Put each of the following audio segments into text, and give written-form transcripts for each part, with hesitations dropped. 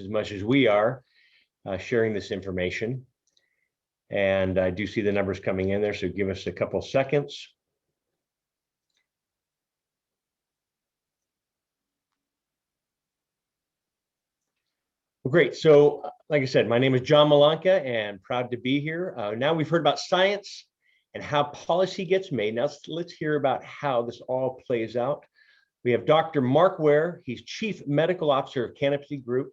as much as we are sharing this information. And I do see the numbers coming in there, so give us a couple seconds. Well, great. So, like I said, my name is John Malanka and proud to be here. Now we've heard about science and how policy gets made. Now let's hear about how this all plays out. We have Dr. Mark Ware. He's Chief Medical Officer of Canopy Group,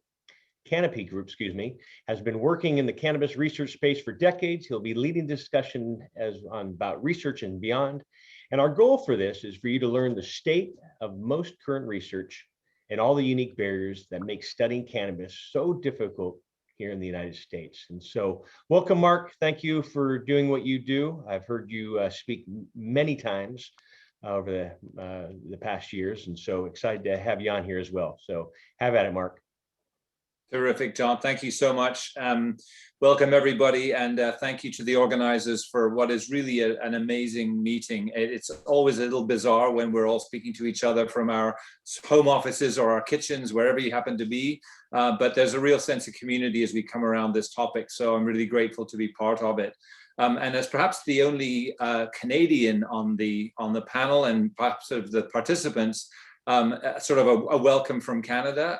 has been working in the cannabis research space for decades. He'll be leading discussion about research and beyond. And our goal for this is for you to learn the state of most current research and all the unique barriers that make studying cannabis so difficult here in the United States. And so welcome, Mark. Thank you for doing what you do. I've heard you speak many times over the past years, and so excited to have you on here as well. So have at it, Mark. Terrific, John. Thank you so much. Welcome, everybody, and thank you to the organizers for what is really an amazing meeting. It's always a little bizarre when we're all speaking to each other from our home offices or our kitchens, wherever you happen to be, but there's a real sense of community as we come around this topic, so I'm really grateful to be part of it. And as perhaps the only Canadian on the panel and perhaps of the participants, sort of a welcome from Canada,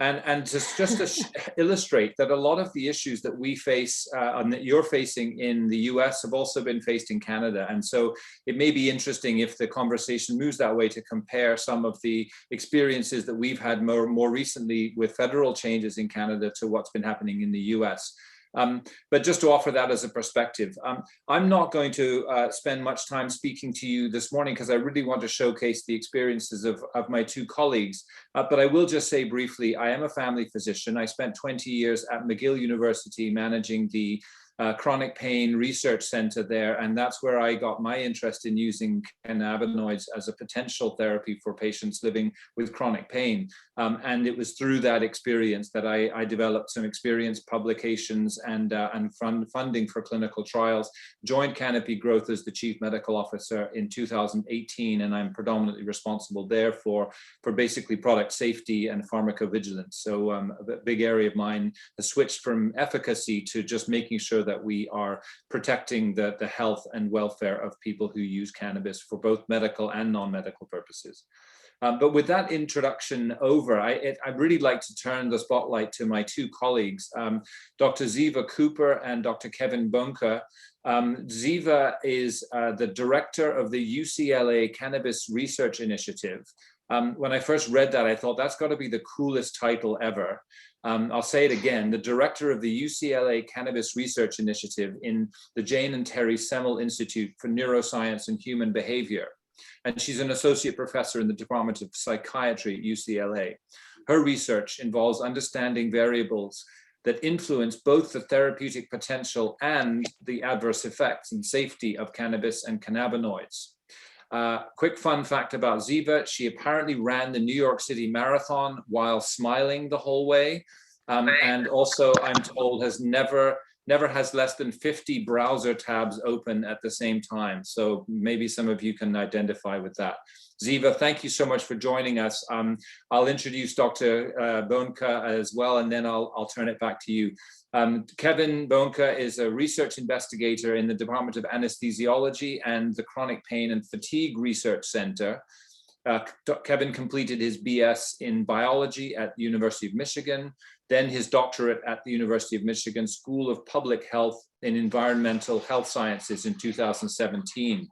and just to illustrate that a lot of the issues that we face and that you're facing in the US have also been faced in Canada. And so it may be interesting if the conversation moves that way to compare some of the experiences that we've had more recently with federal changes in Canada to what's been happening in the US. But just to offer that as a perspective, I'm not going to spend much time speaking to you this morning because I really want to showcase the experiences of my two colleagues. But I will just say briefly, I am a family physician. I spent 20 years at McGill University managing the chronic pain research center there, and that's where I got my interest in using cannabinoids as a potential therapy for patients living with chronic pain. And it was through that experience that I developed some experience, publications, and funding for clinical trials. Joined Canopy Growth as the Chief Medical Officer in 2018, and I'm predominantly responsible there for basically product safety and pharmacovigilance. So a big area of mine has switched from efficacy to just making sure that we are protecting the health and welfare of people who use cannabis for both medical and non-medical purposes. But with that introduction over, I'd really like to turn the spotlight to my two colleagues, Dr. Ziva Cooper and Dr. Kevin Bonka. Ziva is the director of the UCLA Cannabis Research Initiative. When I first read that, I thought that's got to be the coolest title ever. I'll say it again, the director of the UCLA Cannabis Research Initiative in the Jane and Terry Semel Institute for Neuroscience and Human Behavior. And she's an associate professor in the Department of Psychiatry at UCLA. Her research involves understanding variables that influence both the therapeutic potential and the adverse effects and safety of cannabis and cannabinoids. Quick fun fact about Ziva, she apparently ran the New York City Marathon while smiling the whole way. And also, I'm told, never has less than 50 browser tabs open at the same time. So maybe some of you can identify with that. Ziva, thank you so much for joining us. I'll introduce Dr. Bonka as well, and then I'll turn it back to you. Kevin Bonka is a research investigator in the Department of Anesthesiology and the Chronic Pain and Fatigue Research Center. Kevin completed his BS in biology at the University of Michigan, then his doctorate at the University of Michigan School of Public Health in Environmental Health Sciences in 2017.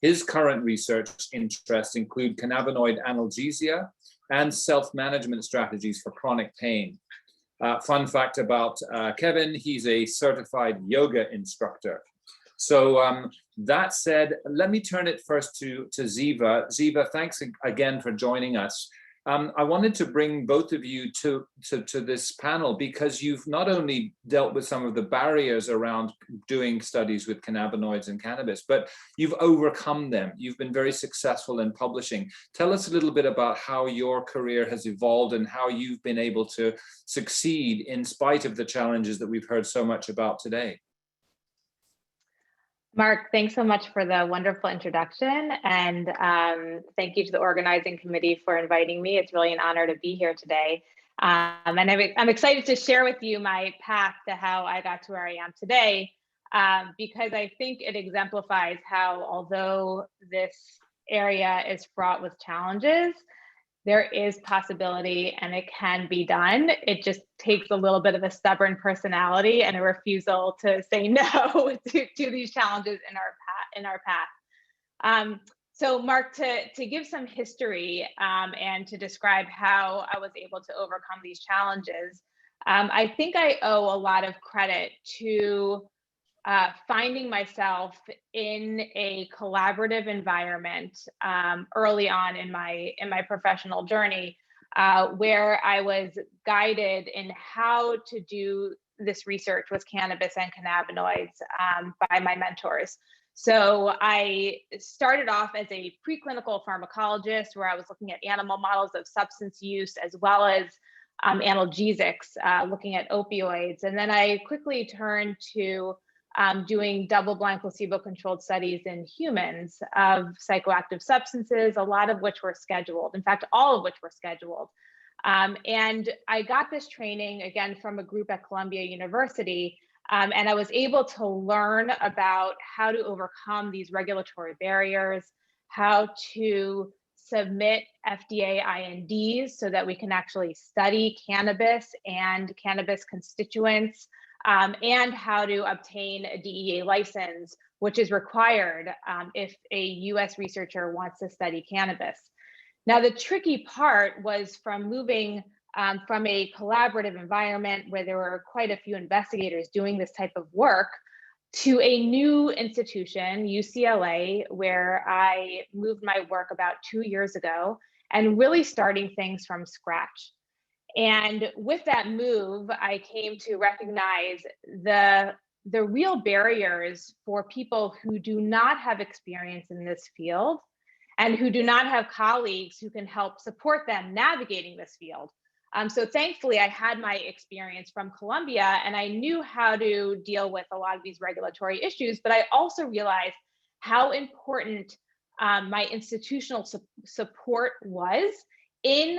His current research interests include cannabinoid analgesia and self-management strategies for chronic pain. Fun fact about Kevin, he's a certified yoga instructor. So that said, let me turn it first to Ziva. Ziva, thanks again for joining us. I wanted to bring both of you to this panel because you've not only dealt with some of the barriers around doing studies with cannabinoids and cannabis, but you've overcome them. You've been very successful in publishing. Tell us a little bit about how your career has evolved and how you've been able to succeed in spite of the challenges that we've heard so much about today. Mark, thanks so much for the wonderful introduction, and thank you to the organizing committee for inviting me. It's really an honor to be here today. And I'm excited to share with you my path to how I got to where I am today, because I think it exemplifies how, although this area is fraught with challenges, there is possibility and it can be done. It just takes a little bit of a stubborn personality and a refusal to say no to these challenges in our path. So Mark, to give some history and to describe how I was able to overcome these challenges, I think I owe a lot of credit to finding myself in a collaborative environment early on in my professional journey, where I was guided in how to do this research with cannabis and cannabinoids by my mentors. So I started off as a preclinical pharmacologist, where I was looking at animal models of substance use as well as analgesics, looking at opioids. And then I quickly turned to doing double-blind placebo-controlled studies in humans of psychoactive substances, a lot of which were scheduled. In fact, all of which were scheduled. And I got this training, again, from a group at Columbia University, and I was able to learn about how to overcome these regulatory barriers, how to submit FDA INDs so that we can actually study cannabis and cannabis constituents, and how to obtain a DEA license, which is required if a US researcher wants to study cannabis. Now, the tricky part was from moving from a collaborative environment where there were quite a few investigators doing this type of work to a new institution, UCLA, where I moved my work about 2 years ago and really starting things from scratch. And with that move, I came to recognize the real barriers for people who do not have experience in this field and who do not have colleagues who can help support them navigating this field. So thankfully, I had my experience from Columbia and I knew how to deal with a lot of these regulatory issues, but I also realized how important my institutional support was in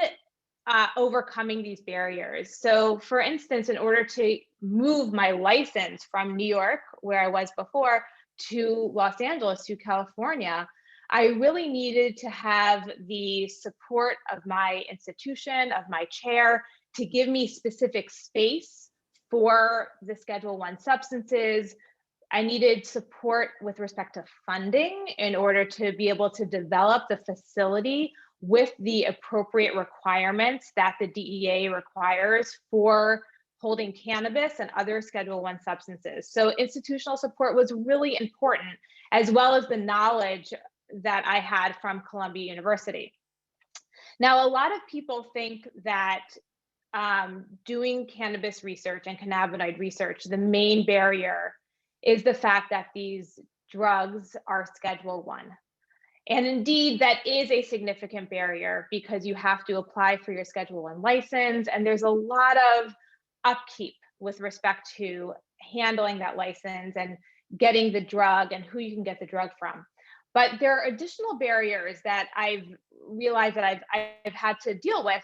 overcoming these barriers. So for instance, in order to move my license from New York, where I was before, to Los Angeles, to California, I really needed to have the support of my institution, of my chair, to give me specific space for the Schedule I substances. I needed support with respect to funding in order to be able to develop the facility with the appropriate requirements that the DEA requires for holding cannabis and other Schedule I substances. So institutional support was really important, as well as the knowledge that I had from Columbia University. Now, a lot of people think that doing cannabis research and cannabinoid research, the main barrier is the fact that these drugs are Schedule I. And indeed, that is a significant barrier because you have to apply for your Schedule I license, and there's a lot of upkeep with respect to handling that license and getting the drug and who you can get the drug from. But there are additional barriers that I've realized that I've had to deal with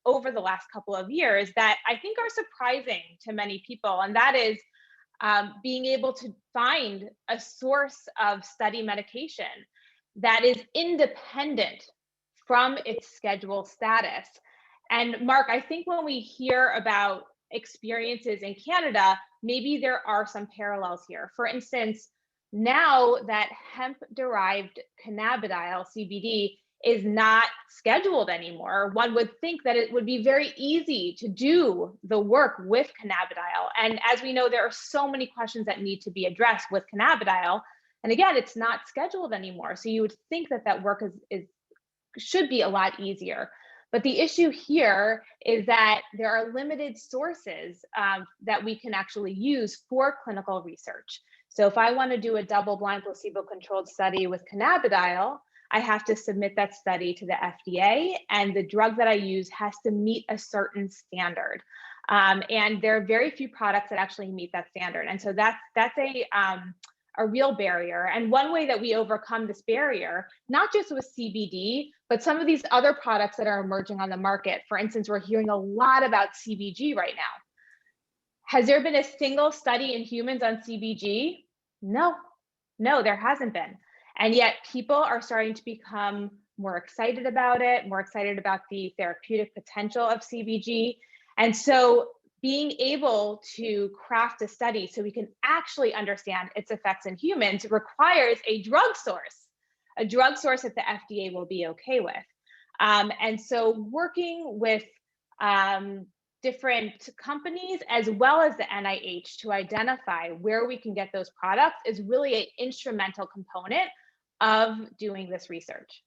over the last couple of years that I think are surprising to many people, and that is being able to find a source of study medication that is independent from its schedule status. And Mark, I think when we hear about experiences in Canada, maybe there are some parallels here. For instance, now that hemp-derived cannabidiol, CBD, is not scheduled anymore, one would think that it would be very easy to do the work with cannabidiol. And as we know, there are so many questions that need to be addressed with cannabidiol. And again, it's not scheduled anymore. So you would think that that work should be a lot easier. But the issue here is that there are limited sources that we can actually use for clinical research. So if I want to do a double-blind placebo-controlled study with cannabidiol, I have to submit that study to the FDA, and the drug that I use has to meet a certain standard. And there are very few products that actually meet that standard. And so that's a real barrier. And one way that we overcome this barrier, not just with CBD, but some of these other products that are emerging on the market. For instance, we're hearing a lot about CBG right now. Has there been a single study in humans on CBG? No, there hasn't been. And yet people are starting to become more excited about it, more excited about the therapeutic potential of CBG. And so being able to craft a study so we can actually understand its effects in humans requires a drug source that the FDA will be okay with. And so working with different companies as well as the NIH to identify where we can get those products is really an instrumental component of doing this research.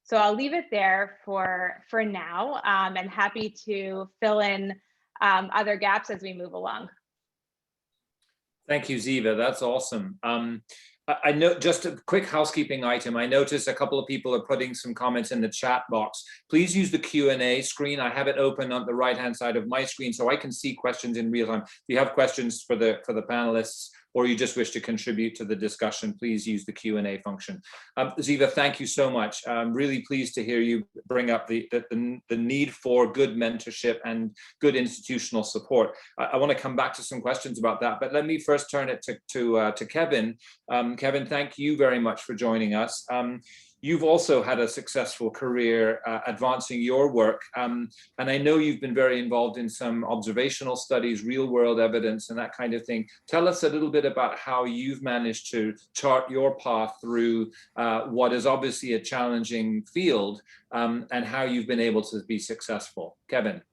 So I'll leave it there for now, and happy to fill in other gaps as we move along. Thank you, Ziva. That's awesome. I know, just a quick housekeeping item. I noticed a couple of people are putting some comments in the chat box. Please use the Q&A screen. I have it open on the right-hand side of my screen so I can see questions in real time. If you have questions for the panelists, or you just wish to contribute to the discussion, please use the Q&A function. Ziva, thank you so much. I'm really pleased to hear you bring up the need for good mentorship and good institutional support. I want to come back to some questions about that, but let me first turn it to Kevin. Kevin, thank you very much for joining us. You've also had a successful career advancing your work, and I know you've been very involved in some observational studies, real world evidence, and that kind of thing. Tell us a little bit about how you've managed to chart your path through what is obviously a challenging field, and how you've been able to be successful. Kevin.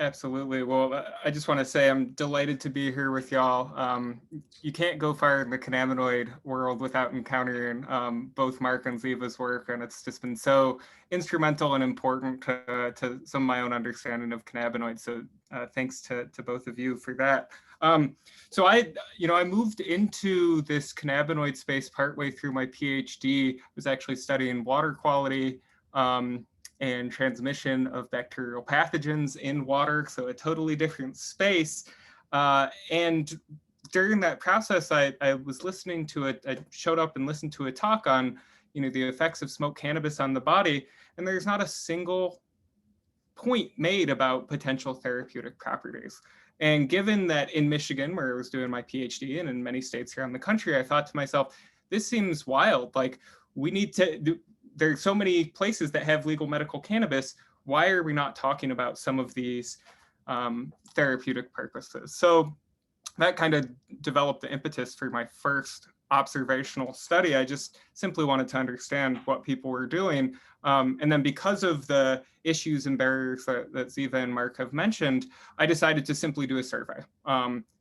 Absolutely. Well, I just want to say I'm delighted to be here with y'all. You can't go far in the cannabinoid world without encountering both Mark and Ziva's work, and it's just been so instrumental and important to some of my own understanding of cannabinoids. So thanks to both of you for that. So I moved into this cannabinoid space partway through my PhD. I was actually studying water quality and transmission of bacterial pathogens in water, so a totally different space. And during that process, I was listening to I showed up and listened to a talk on, the effects of smoked cannabis on the body, and there's not a single point made about potential therapeutic properties. And given that in Michigan, where I was doing my PhD, and in many states around the country, I thought to myself, this seems wild. Like, we need to there's so many places that have legal medical cannabis. Why are we not talking about some of these therapeutic purposes? So that kind of developed the impetus for my first observational study. I just simply wanted to understand what people were doing. And then because of the issues and barriers that Ziva and Mark have mentioned, I decided to simply do a survey.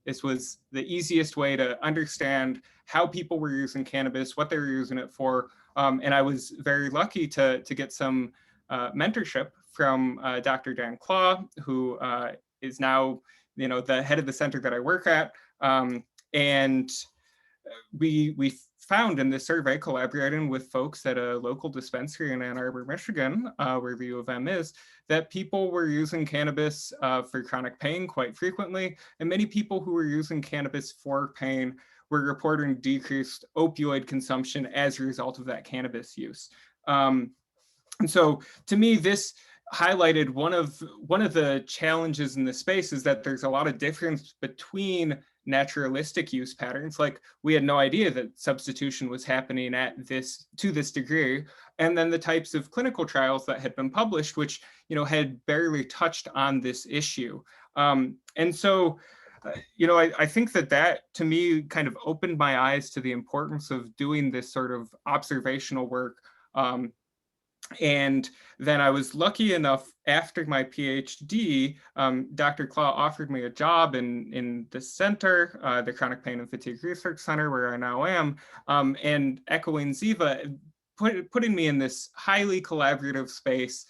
This was the easiest way to understand how people were using cannabis, what they were using it for. And I was very lucky to get some mentorship from Dr. Dan Claw, who is now, the head of the center that I work at. And we found in this survey, collaborating with folks at a local dispensary in Ann Arbor, Michigan, where the U of M is, that people were using cannabis for chronic pain quite frequently. And many people who were using cannabis for pain were reporting decreased opioid consumption as a result of that cannabis use. And so to me, this highlighted one of the challenges in this space is that there's a lot of difference between naturalistic use patterns. Like, we had no idea that substitution was happening to this degree. And then the types of clinical trials that had been published, which, had barely touched on this issue. And so, I think that to me kind of opened my eyes to the importance of doing this sort of observational work. And then I was lucky enough, after my PhD, Dr. Claw offered me a job in the center, the Chronic Pain and Fatigue Research Center, where I now am, and echoing Ziva, putting me in this highly collaborative space.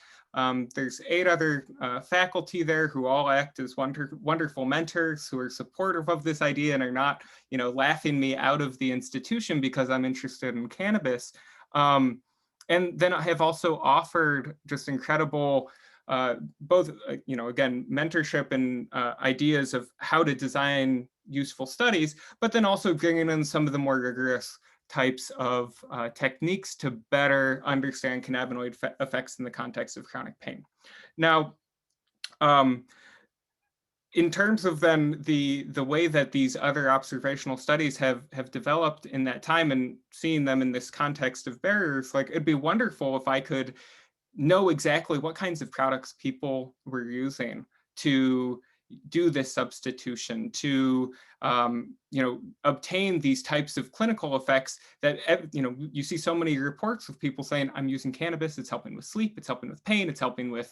There's 8 other faculty there who all act as wonderful mentors who are supportive of this idea and are not, laughing me out of the institution because I'm interested in cannabis. And then I have also offered just incredible, both, again, mentorship and ideas of how to design, useful studies, but then also bringing in some of the more rigorous types of techniques to better understand cannabinoid effects in the context of chronic pain. Now, in terms of then the way that these other observational studies have developed in that time and seeing them in this context of barriers, like it'd be wonderful if I could know exactly what kinds of products people were using to do this substitution, to obtain these types of clinical effects that you see so many reports of people saying, I'm using cannabis, it's helping with sleep, it's helping with pain, it's helping with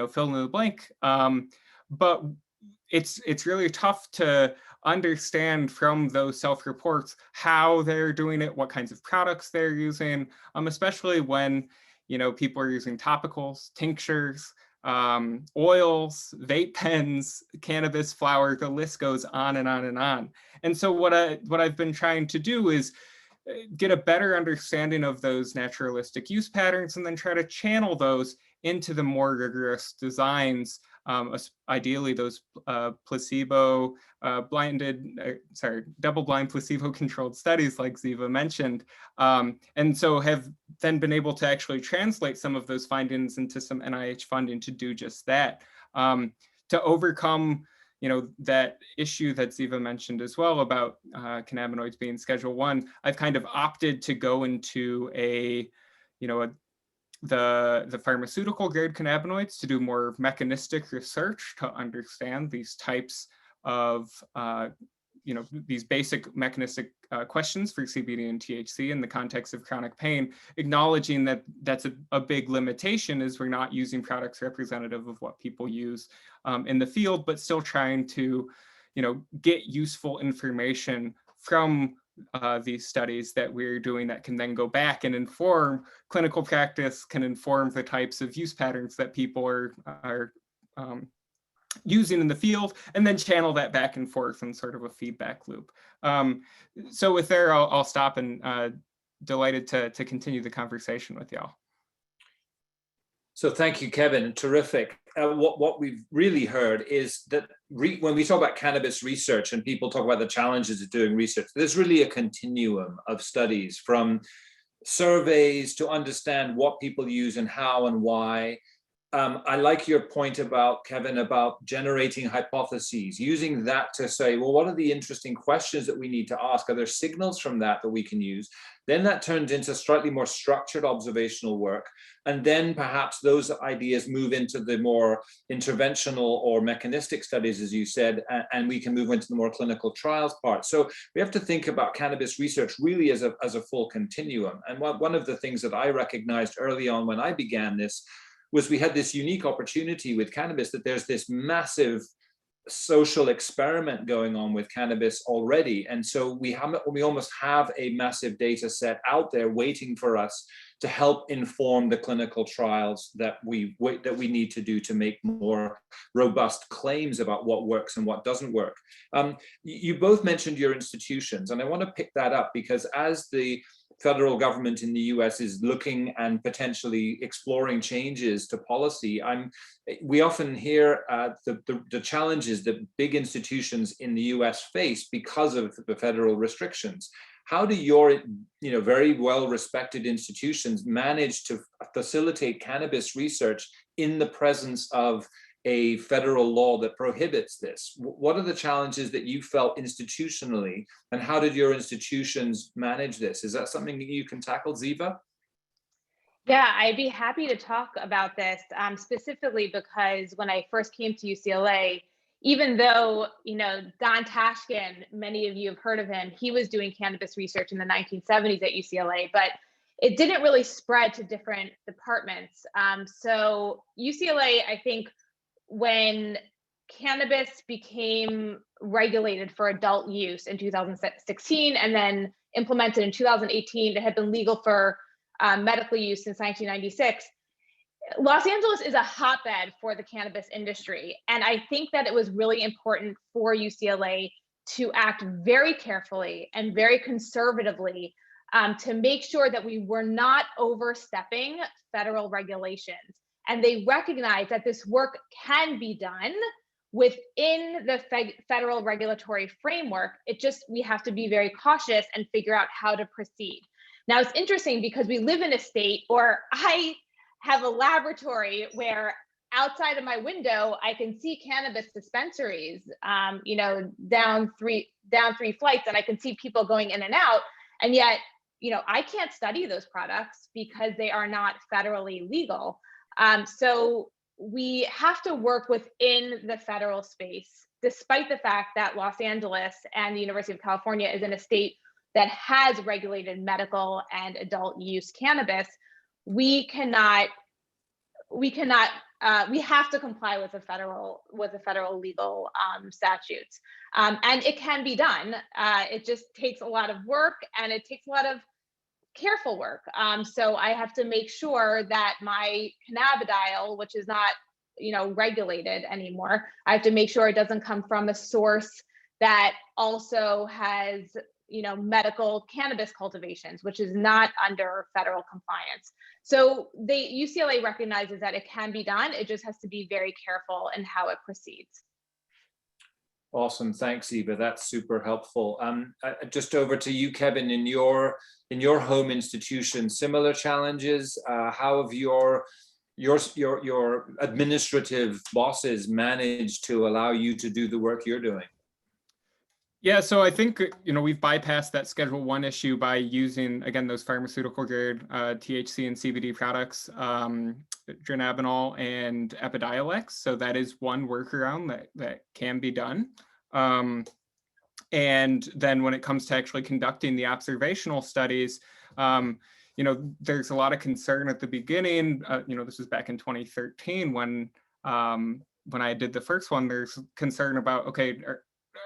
fill in the blank. But it's really tough to understand from those self-reports how they're doing it, what kinds of products they're using, especially when people are using topicals, tinctures, oils, vape pens, cannabis flower, the list goes on and on and on. And so what I've been trying to do is get a better understanding of those naturalistic use patterns and then try to channel those into the more rigorous designs, ideally those double-blind placebo-controlled studies like Ziva mentioned. And so have then been able to actually translate some of those findings into some NIH funding to do just that, to overcome that issue that Ziva mentioned as well about cannabinoids being Schedule 1. I've kind of opted to go into the pharmaceutical grade cannabinoids to do more mechanistic research to understand these types of these basic mechanistic questions for CBD and THC in the context of chronic pain, acknowledging that that's a big limitation is we're not using products representative of what people use in the field, but still trying to get useful information from these studies that we're doing that can then go back and inform clinical practice, can inform the types of use patterns that people are using in the field, and then channel that back and forth in sort of a feedback loop. So with there, I'll stop and delighted to continue the conversation with y'all. So thank you, Kevin. Terrific. What we've really heard is that when we talk about cannabis research and people talk about the challenges of doing research, there's really a continuum of studies from surveys to understand what people use and how and why. I like your point about, Kevin, about generating hypotheses, using that to say, well, what are the interesting questions that we need to ask? Are there signals from that we can use? Then that turns into slightly more structured observational work. And then perhaps those ideas move into the more interventional or mechanistic studies, as you said, and we can move into the more clinical trials part. So we have to think about cannabis research really as a full continuum. And one of the things that I recognized early on when I began this was we had this unique opportunity with cannabis that there's this massive social experiment going on with cannabis already. And so we almost have a massive data set out there waiting for us to help inform the clinical trials that we need to do to make more robust claims about what works and what doesn't work. You both mentioned your institutions, and I want to pick that up because as the federal government in the US is looking and potentially exploring changes to policy, we often hear the challenges that big institutions in the US face because of the federal restrictions. How do your very well-respected institutions manage to facilitate cannabis research in the presence of a federal law that prohibits this? What are the challenges that you felt institutionally, and how did your institutions manage this? Is that something that you can tackle, Ziva? Yeah, I'd be happy to talk about this specifically because when I first came to UCLA, even though, Don Tashkin, many of you have heard of him, he was doing cannabis research in the 1970s at UCLA, but it didn't really spread to different departments. So UCLA, I think, when cannabis became regulated for adult use in 2016 and then implemented in 2018, it had been legal for medical use since 1996. Los Angeles is a hotbed for the cannabis industry. And I think that it was really important for UCLA to act very carefully and very conservatively to make sure that we were not overstepping federal regulations. And they recognize that this work can be done within the federal regulatory framework, we have to be very cautious and figure out how to proceed. Now, it's interesting because we live in a state, or I have a laboratory where outside of my window, I can see cannabis dispensaries, down three flights, and I can see people going in and out. And yet, I can't study those products because they are not federally legal. So we have to work within the federal space, despite the fact that Los Angeles and the University of California is in a state that has regulated medical and adult use cannabis. We have to comply with the federal legal statutes, and it can be done. It just takes a lot of work, and it takes a lot of careful work. So I have to make sure that my cannabidiol, which is not regulated anymore, I have to make sure it doesn't come from a source that also has medical cannabis cultivations, which is not under federal compliance. So UCLA recognizes that it can be done. It just has to be very careful in how it proceeds. Awesome, thanks, Eva. That's super helpful. Just over to you, Kevin. In your home institution, similar challenges. How have your administrative bosses managed to allow you to do the work you're doing? Yeah, so I think, we've bypassed that Schedule 1 issue by using, again, those pharmaceutical grade THC and CBD products, dronabinol and Epidiolex. So that is one workaround that can be done. And then when it comes to actually conducting the observational studies, there's a lot of concern at the beginning. This was back in 2013 when I did the first one. There's concern about, okay,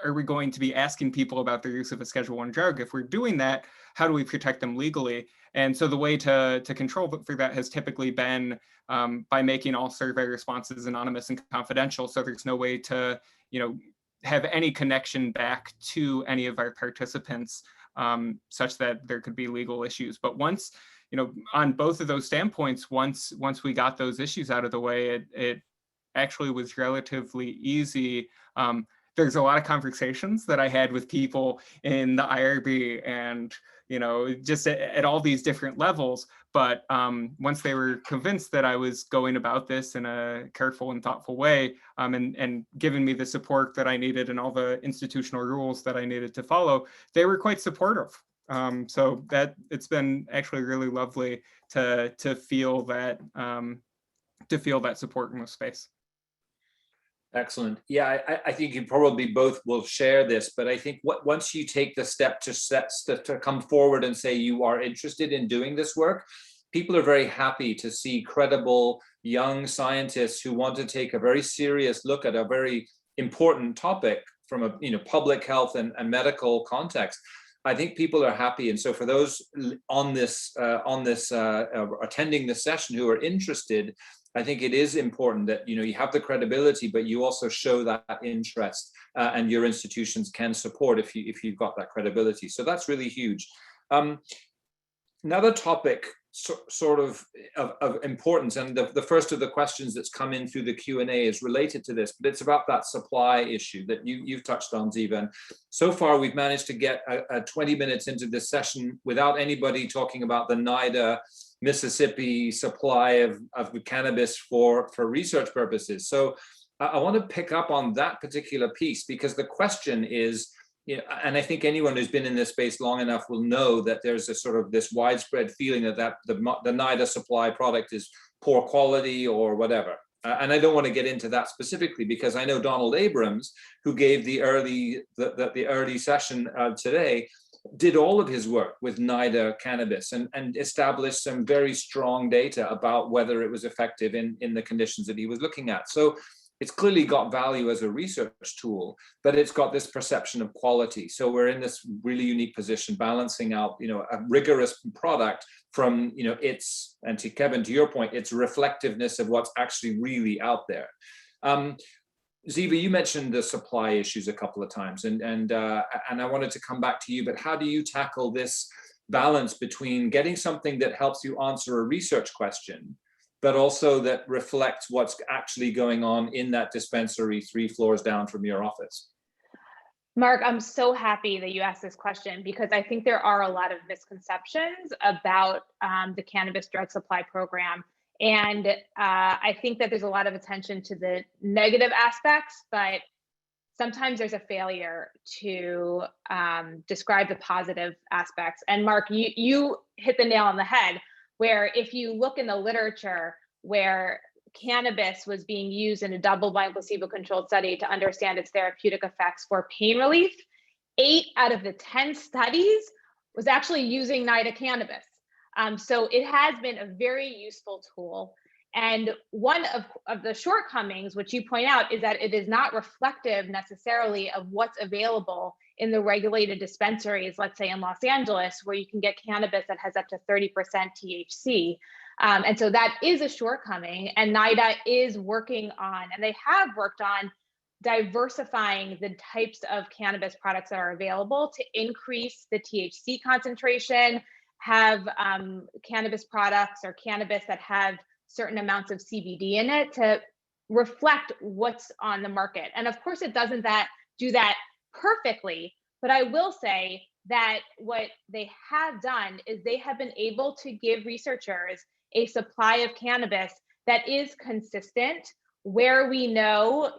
are we going to be asking people about their use of a Schedule 1 drug? If we're doing that, how do we protect them legally? And so the way to control for that has typically been by making all survey responses anonymous and confidential. So there's no way to, have any connection back to any of our participants such that there could be legal issues. But once, on both of those standpoints, once we got those issues out of the way, it actually was relatively easy. There's a lot of conversations that I had with people in the IRB and, just at all these different levels. But once they were convinced that I was going about this in a careful and thoughtful way, and giving me the support that I needed and all the institutional rules that I needed to follow, they were quite supportive. So that it's been actually really lovely to feel that support in this space. Excellent. Yeah, I think you probably both will share this, but I think once you take the step to come forward and say you are interested in doing this work, people are very happy to see credible young scientists who want to take a very serious look at a very important topic from a public health and medical context. I think people are happy, and so for those on this attending this session who are interested, I think it is important that you have the credibility, but you also show that interest, and your institutions can support if you've got that credibility. So that's really huge. Another topic sort of importance, and the first of the questions that's come in through the Q&A is related to this, but it's about that supply issue that you've touched on, Ziva. And so far, we've managed to get 20 minutes into this session without anybody talking about the NIDA Mississippi supply of cannabis for research purposes. So I want to pick up on that particular piece, because the question is, and I think anyone who's been in this space long enough will know that there's a sort of this widespread feeling that the NIDA supply product is poor quality or whatever. And I don't want to get into that specifically, because I know Donald Abrams, who gave the early session today, did all of his work with NIDA cannabis and established some very strong data about whether it was effective in the conditions that he was looking at. So it's clearly got value as a research tool, but it's got this perception of quality. So we're in this really unique position, balancing out, a rigorous product from, its, and to Kevin, to your point, its reflectiveness of what's actually really out there. Ziva, you mentioned the supply issues a couple of times, and I wanted to come back to you, but how do you tackle this balance between getting something that helps you answer a research question, but also that reflects what's actually going on in that dispensary 3 floors down from your office? Mark, I'm so happy that you asked this question because I think there are a lot of misconceptions about the cannabis drug supply program. And I think that there's a lot of attention to the negative aspects, but sometimes there's a failure to describe the positive aspects. And Mark, you hit the nail on the head, where if you look in the literature where cannabis was being used in a double-blind placebo-controlled study to understand its therapeutic effects for pain relief, 8 out of the 10 studies was actually using NIDA cannabis. So it has been a very useful tool. And one of the shortcomings, which you point out, is that it is not reflective necessarily of what's available in the regulated dispensaries, let's say in Los Angeles, where you can get cannabis that has up to 30% THC. And so that is a shortcoming, and NIDA is working on, and they have worked on, diversifying the types of cannabis products that are available to increase the THC concentration, have cannabis products or cannabis that have certain amounts of CBD in it to reflect what's on the market. And of course, it doesn't do that perfectly, but I will say that what they have done is they have been able to give researchers a supply of cannabis that is consistent, where we know,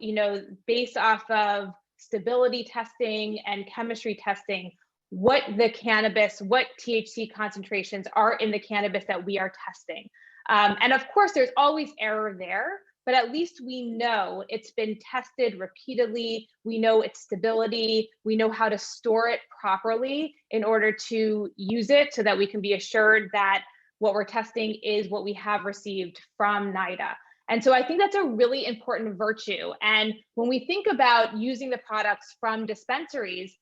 based off of stability testing and chemistry testing, what THC concentrations are in the cannabis that we are testing. And of course, there's always error there, but at least we know it's been tested repeatedly. We know its stability. We know how to store it properly in order to use it so that we can be assured that what we're testing is what we have received from NIDA. And so I think that's a really important virtue. And when we think about using the products from dispensaries,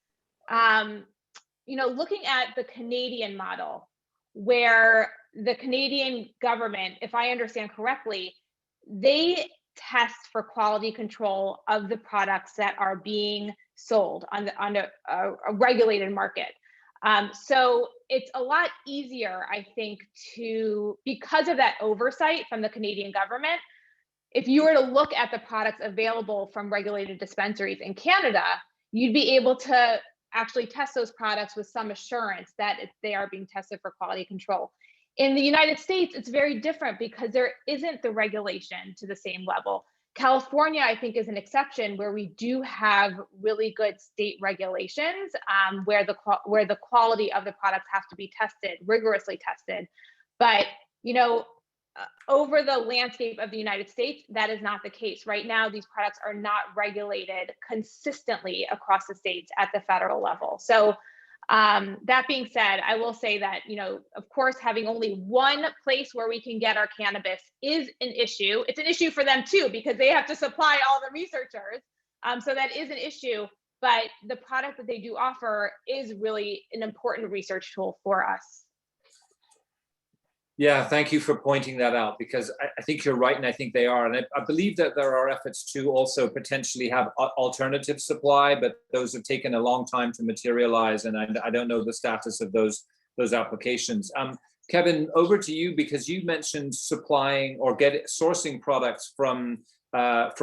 looking at the Canadian model, where the Canadian government, if I understand correctly, they test for quality control of the products that are being sold on a regulated market. So it's a lot easier, I think, because of that oversight from the Canadian government. If you were to look at the products available from regulated dispensaries in Canada, you'd be able to actually test those products with some assurance that they are being tested for quality control. In the United States, it's very different because there isn't the regulation to the same level. California, I think, is an exception where we do have really good state regulations where the quality of the products have to be tested, rigorously tested. But, over the landscape of the United States, that is not the case. Right now, these products are not regulated consistently across the states at the federal level. So that being said, I will say that, of course, having only one place where we can get our cannabis is an issue. It's an issue for them too, because they have to supply all the researchers. So that is an issue, but the product that they do offer is really an important research tool for us. Yeah, thank you for pointing that out, because I think you're right, and I think they are. And I believe that there are efforts to also potentially have alternative supply, but those have taken a long time to materialize, and I don't know the status of those applications. Kevin, over to you, because you mentioned supplying or sourcing products from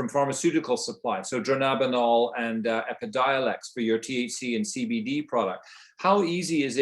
pharmaceutical supply, so dronabinol and Epidiolex for your THC and CBD product. How easy is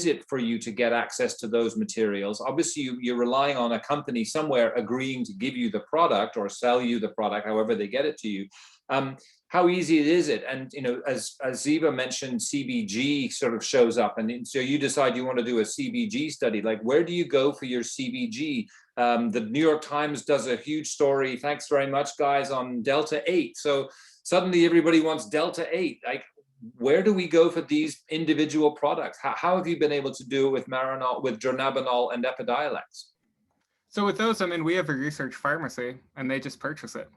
it for you to get access to those materials? Obviously, you're relying on a company somewhere agreeing to give you the product or sell you the product, however they get it to you. How easy is it? And as Ziva mentioned, CBG sort of shows up, and so you decide you want to do a CBG study. Like, where do you go for your CBG? The New York Times does a huge story, thanks very much, guys, on Delta 8. So suddenly everybody wants Delta 8. Like, where do we go for these individual products? How have you been able to do it with dronabinol and Epidiolex? So with those, we have a research pharmacy, and they just purchase it.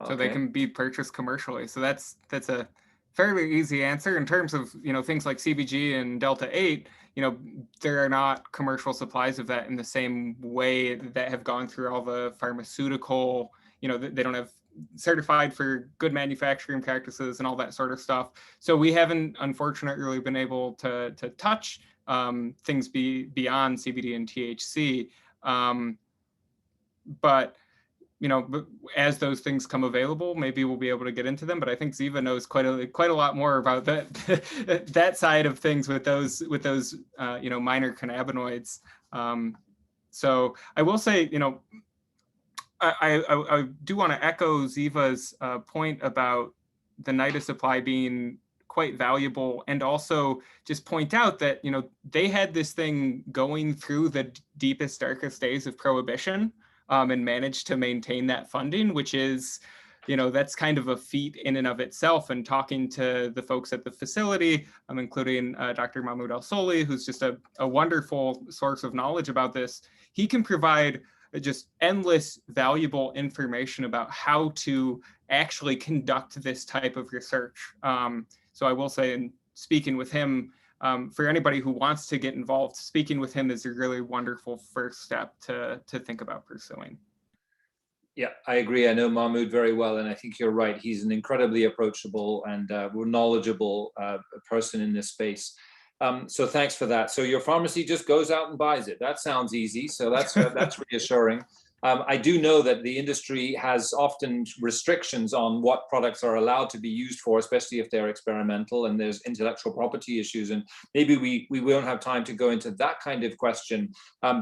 So they can be purchased commercially. So that's a fairly easy answer. In terms of things like CBG and Delta 8, there are not commercial supplies of that in the same way that have gone through all the pharmaceutical. They don't have certified for good manufacturing practices and all that sort of stuff. So we haven't, unfortunately, really been able to touch things beyond CBD and THC. but as those things come available, maybe we'll be able to get into them. But I think Ziva knows quite a lot more about that that side of things with those minor cannabinoids. So I will say, I do want to echo Ziva's point about the NIDA supply being quite valuable, and also just point out that they had this thing going through the deepest, darkest days of prohibition, and managed to maintain that funding, which is, that's kind of a feat in and of itself. And talking to the folks at the facility, including Dr. Mahmoud El-Soli, who's just a wonderful source of knowledge about this, he can provide just endless valuable information about how to actually conduct this type of research. So I will say, in speaking with him, for anybody who wants to get involved, speaking with him is a really wonderful first step to think about pursuing. Yeah, I agree. I know Mahmoud very well, and I think you're right. He's an incredibly approachable and knowledgeable person in this space. So thanks for that. So your pharmacy just goes out and buys it. That sounds easy. So that's reassuring. I do know that the industry has often restrictions on what products are allowed to be used for, especially if they're experimental, and there's intellectual property issues. And maybe we won't have time to go into that kind of question,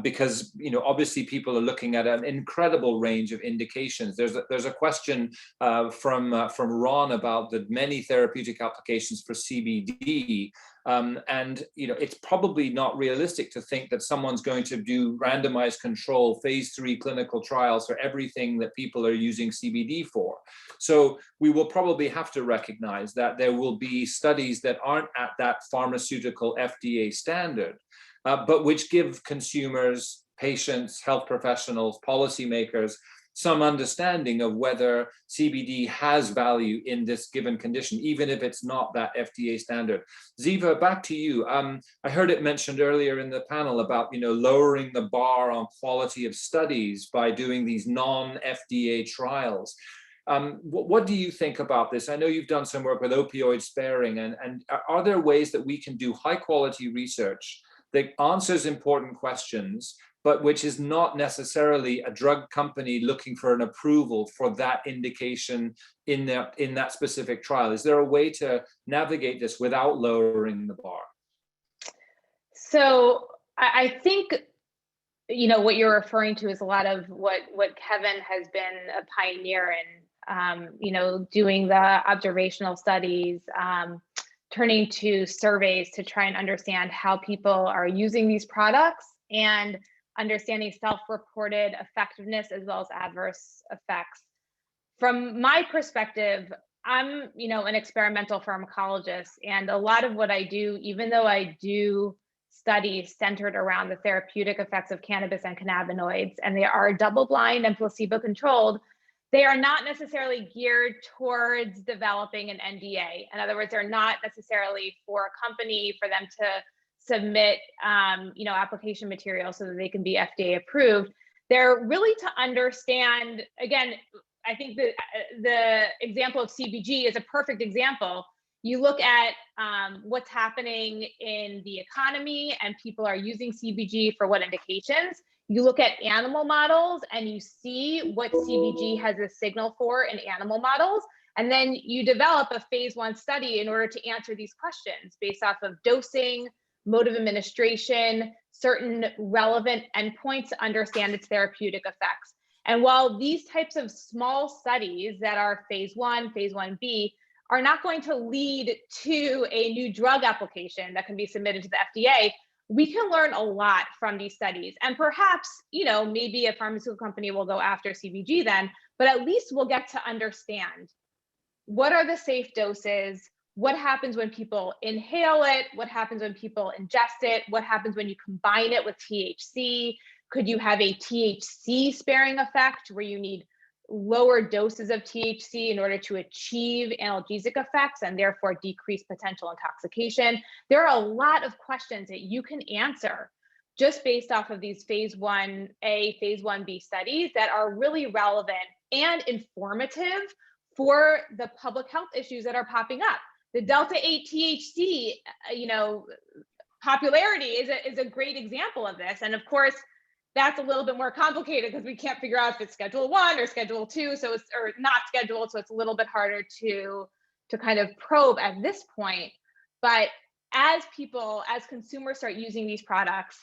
because obviously people are looking at an incredible range of indications. There's a question from Ron about the many therapeutic applications for CBD. And it's probably not realistic to think that someone's going to do randomized control phase 3 clinical trials for everything that people are using CBD for. So we will probably have to recognize that there will be studies that aren't at that pharmaceutical FDA standard, but which give consumers, patients, health professionals, policymakers some understanding of whether CBD has value in this given condition, even if it's not that FDA standard. Ziva, back to you. I heard it mentioned earlier in the panel about lowering the bar on quality of studies by doing these non-FDA trials. What do you think about this? I know you've done some work with opioid sparing, and are there ways that we can do high quality research that answers important questions, but which is not necessarily a drug company looking for an approval for that indication in that specific trial? Is there a way to navigate this without lowering the bar? So I think, what you're referring to is a lot of what Kevin has been a pioneer in, doing the observational studies, turning to surveys to try and understand how people are using these products, and understanding self-reported effectiveness as well as adverse effects. From my perspective, I'm, an experimental pharmacologist, and a lot of what I do, even though I do studies centered around the therapeutic effects of cannabis and cannabinoids, and they are double-blind and placebo-controlled, they are not necessarily geared towards developing an NDA. In other words, they're not necessarily for a company, for them to submit application material so that they can be FDA approved. They're really to understand, again, I think the example of CBG is a perfect example. You look at what's happening in the economy, and people are using CBG for what indications. You look at animal models and you see what CBG has a signal for in animal models. And then you develop a phase 1 study in order to answer these questions based off of dosing, mode of administration, certain relevant endpoints to understand its therapeutic effects. And while these types of small studies that are phase 1, phase 1B are not going to lead to a new drug application that can be submitted to the FDA, we can learn a lot from these studies. And perhaps, maybe a pharmaceutical company will go after CBG then, but at least we'll get to understand what are the safe doses, what happens when people inhale it, what happens when people ingest it, what happens when you combine it with THC. Could you have a THC sparing effect where you need lower doses of THC in order to achieve analgesic effects and therefore decrease potential intoxication? There are a lot of questions that you can answer just based off of these phase 1A, phase 1B studies that are really relevant and informative for the public health issues that are popping up. The Delta 8 THC, popularity is a great example of this. And of course, that's a little bit more complicated because we can't figure out if it's Schedule 1 or Schedule 2, so it's or not scheduled, so it's a little bit harder to kind of probe at this point. But as consumers start using these products,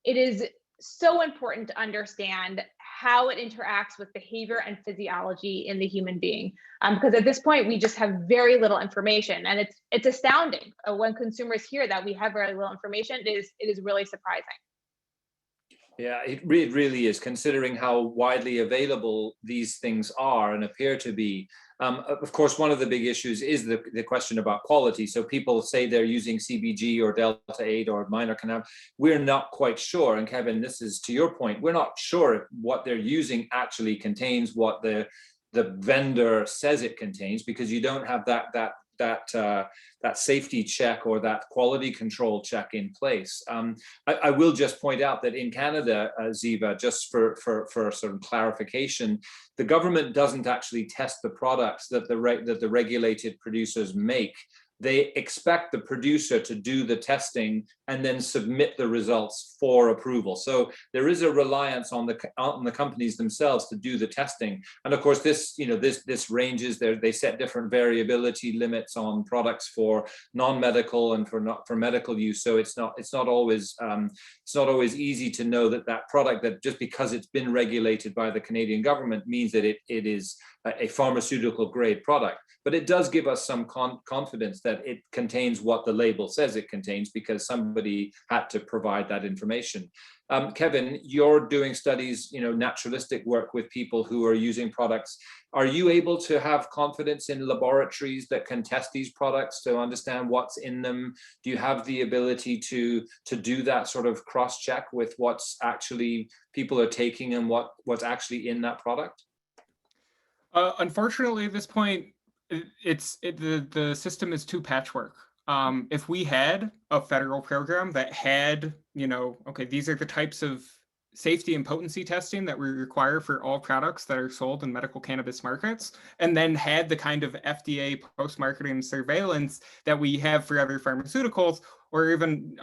it is so important to understand how it interacts with behavior and physiology in the human being, because at this point we just have very little information, and it's astounding when consumers hear that we have very little information. It is really surprising. Yeah, it really is, considering how widely available these things are and appear to be. Of course, one of the big issues is the question about quality. So people say they're using CBG or Delta-8 or minor cannabinoid. We're not quite sure. And Kevin, this is to your point, we're not sure if what they're using actually contains what the vendor says it contains, because you don't have that safety check or that quality control check in place. I will just point out that in Canada, Ziva, just for sort of clarification, the government doesn't actually test the products that the regulated producers make. They expect the producer to do the testing and then submit the results for approval. So there is a reliance on the companies themselves to do the testing. And of course, this ranges. They set different variability limits on products for non-medical and for medical use. So it's not always easy to know that product, that just because it's been regulated by the Canadian government means that it is a pharmaceutical grade product. But it does give us some confidence that it contains what the label says it contains, because somebody had to provide that information. Kevin, you're doing studies, naturalistic work with people who are using products. Are you able to have confidence in laboratories that can test these products to understand what's in them? Do you have the ability to do that sort of cross-check with what's actually people are taking and what's actually in that product? Unfortunately, at this point, the system is too patchwork. If we had a federal program that had, okay, these are the types of safety and potency testing that we require for all products that are sold in medical cannabis markets, and then had the kind of FDA post-marketing surveillance that we have for other pharmaceuticals, or even,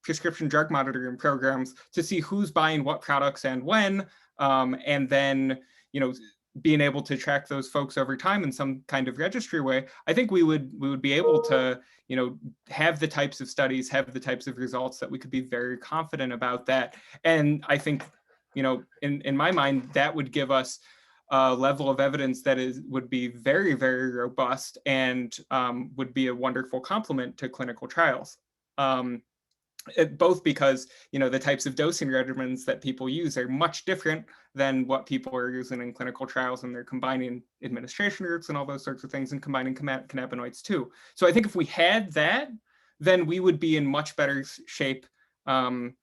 prescription drug monitoring programs to see who's buying what products and when, and then, being able to track those folks over time in some kind of registry way, I think we would be able to, have the types of studies, have the types of results that we could be very confident about that. And I think, in my mind, that would give us a level of evidence that would be very, very robust and would be a wonderful complement to clinical trials. Both because, the types of dosing regimens that people use are much different than what people are using in clinical trials, and they're combining administration routes and all those sorts of things and combining cannabinoids too. So I think if we had that, then we would be in much better shape, to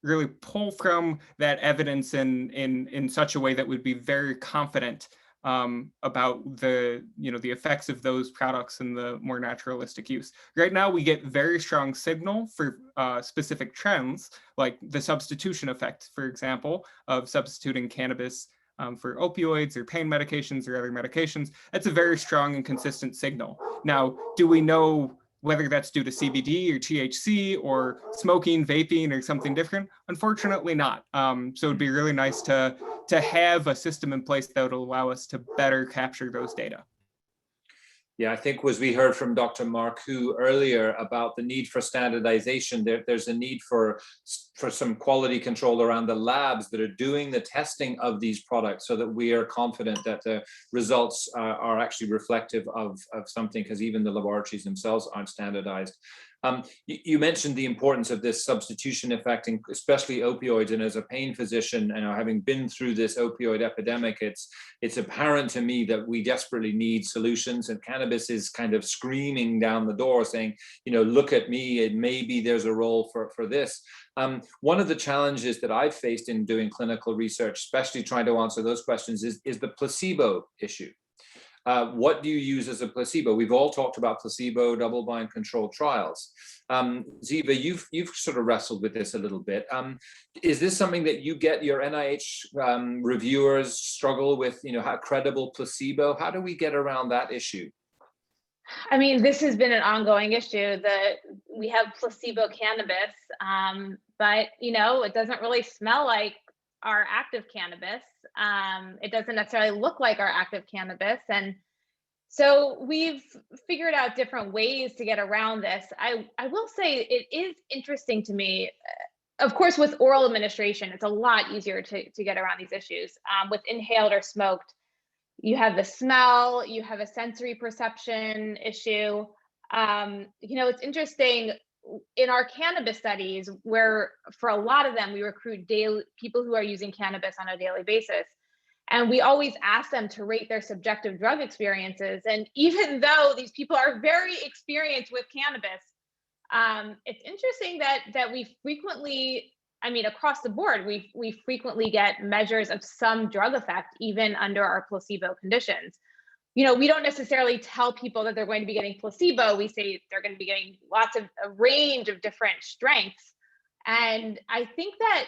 really pull from that evidence in such a way that would be very confident about the effects of those products and the more naturalistic use. Right now, we get very strong signal for specific trends, like the substitution effect, for example, of substituting cannabis for opioids or pain medications or other medications. That's a very strong and consistent signal. Now, do we know whether that's due to CBD or THC or smoking, vaping, or something different? Unfortunately not. So it'd be really nice to have a system in place that would allow us to better capture those data. Yeah, I think we heard from Dr. Marcoux earlier about the need for standardization. There's a need for some quality control around the labs that are doing the testing of these products, so that we are confident that the results are actually reflective of something, because even the laboratories themselves aren't standardized. You mentioned the importance of this substitution effect, especially opioids. And as a pain physician, and having been through this opioid epidemic, it's apparent to me that we desperately need solutions. And cannabis is kind of screaming down the door, saying, look at me, and maybe there's a role for this. One of the challenges that I've faced in doing clinical research, especially trying to answer those questions, is the placebo issue. What do you use as a placebo? We've all talked about placebo, double-blind controlled trials. Ziva, you've sort of wrestled with this a little bit. Is this something that you get your NIH reviewers struggle with? How credible placebo? How do we get around that issue? I mean, this has been an ongoing issue. We have placebo cannabis, but it doesn't really smell like our active cannabis. It doesn't necessarily look like our active cannabis. And so we've figured out different ways to get around this. I will say it is interesting to me. Of course, with oral administration, it's a lot easier to get around these issues. With inhaled or smoked, you have the smell, you have a sensory perception issue. It's interesting in our cannabis studies, where for a lot of them, we recruit people who are using cannabis on a daily basis. And we always ask them to rate their subjective drug experiences. And even though these people are very experienced with cannabis, it's interesting that we frequently, across the board, we frequently get measures of some drug effect, even under our placebo conditions. We don't necessarily tell people that they're going to be getting placebo. We say they're going to be getting a range of different strengths. And I think that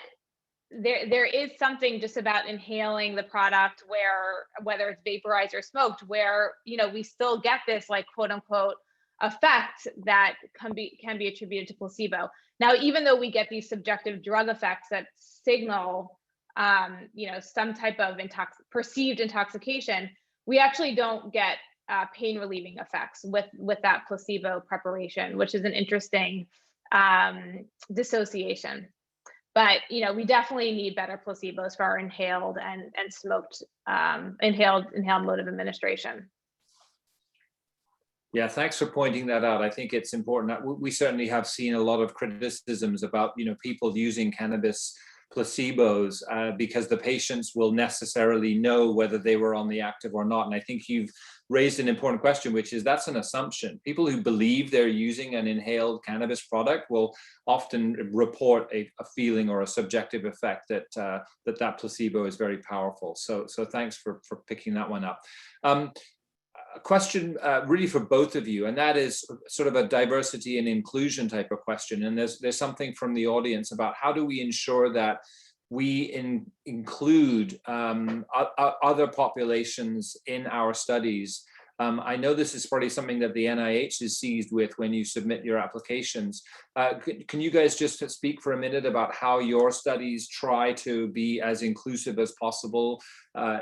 there is something just about inhaling the product, where whether it's vaporized or smoked, where we still get this like quote unquote effect that can be attributed to placebo. Now, even though we get these subjective drug effects that signal some type of perceived intoxication, we actually don't get pain relieving effects with that placebo preparation, which is an interesting dissociation. But we definitely need better placebos for our inhaled and smoked inhaled mode of administration. Yeah, thanks for pointing that out. I think it's important. We certainly have seen a lot of criticisms about people using cannabis placebos because the patients will necessarily know whether they were on the active or not. And I think you've raised an important question, which is that's an assumption. People who believe they're using an inhaled cannabis product will often report a feeling or a subjective effect that placebo is very powerful. So thanks for picking that one up. A question really for both of you, and that is sort of a diversity and inclusion type of question. And there's something from the audience about how do we ensure that we include other populations in our studies. I know this is probably something that the NIH is seized with when you submit your applications. Can you guys just speak for a minute about how your studies try to be as inclusive as possible,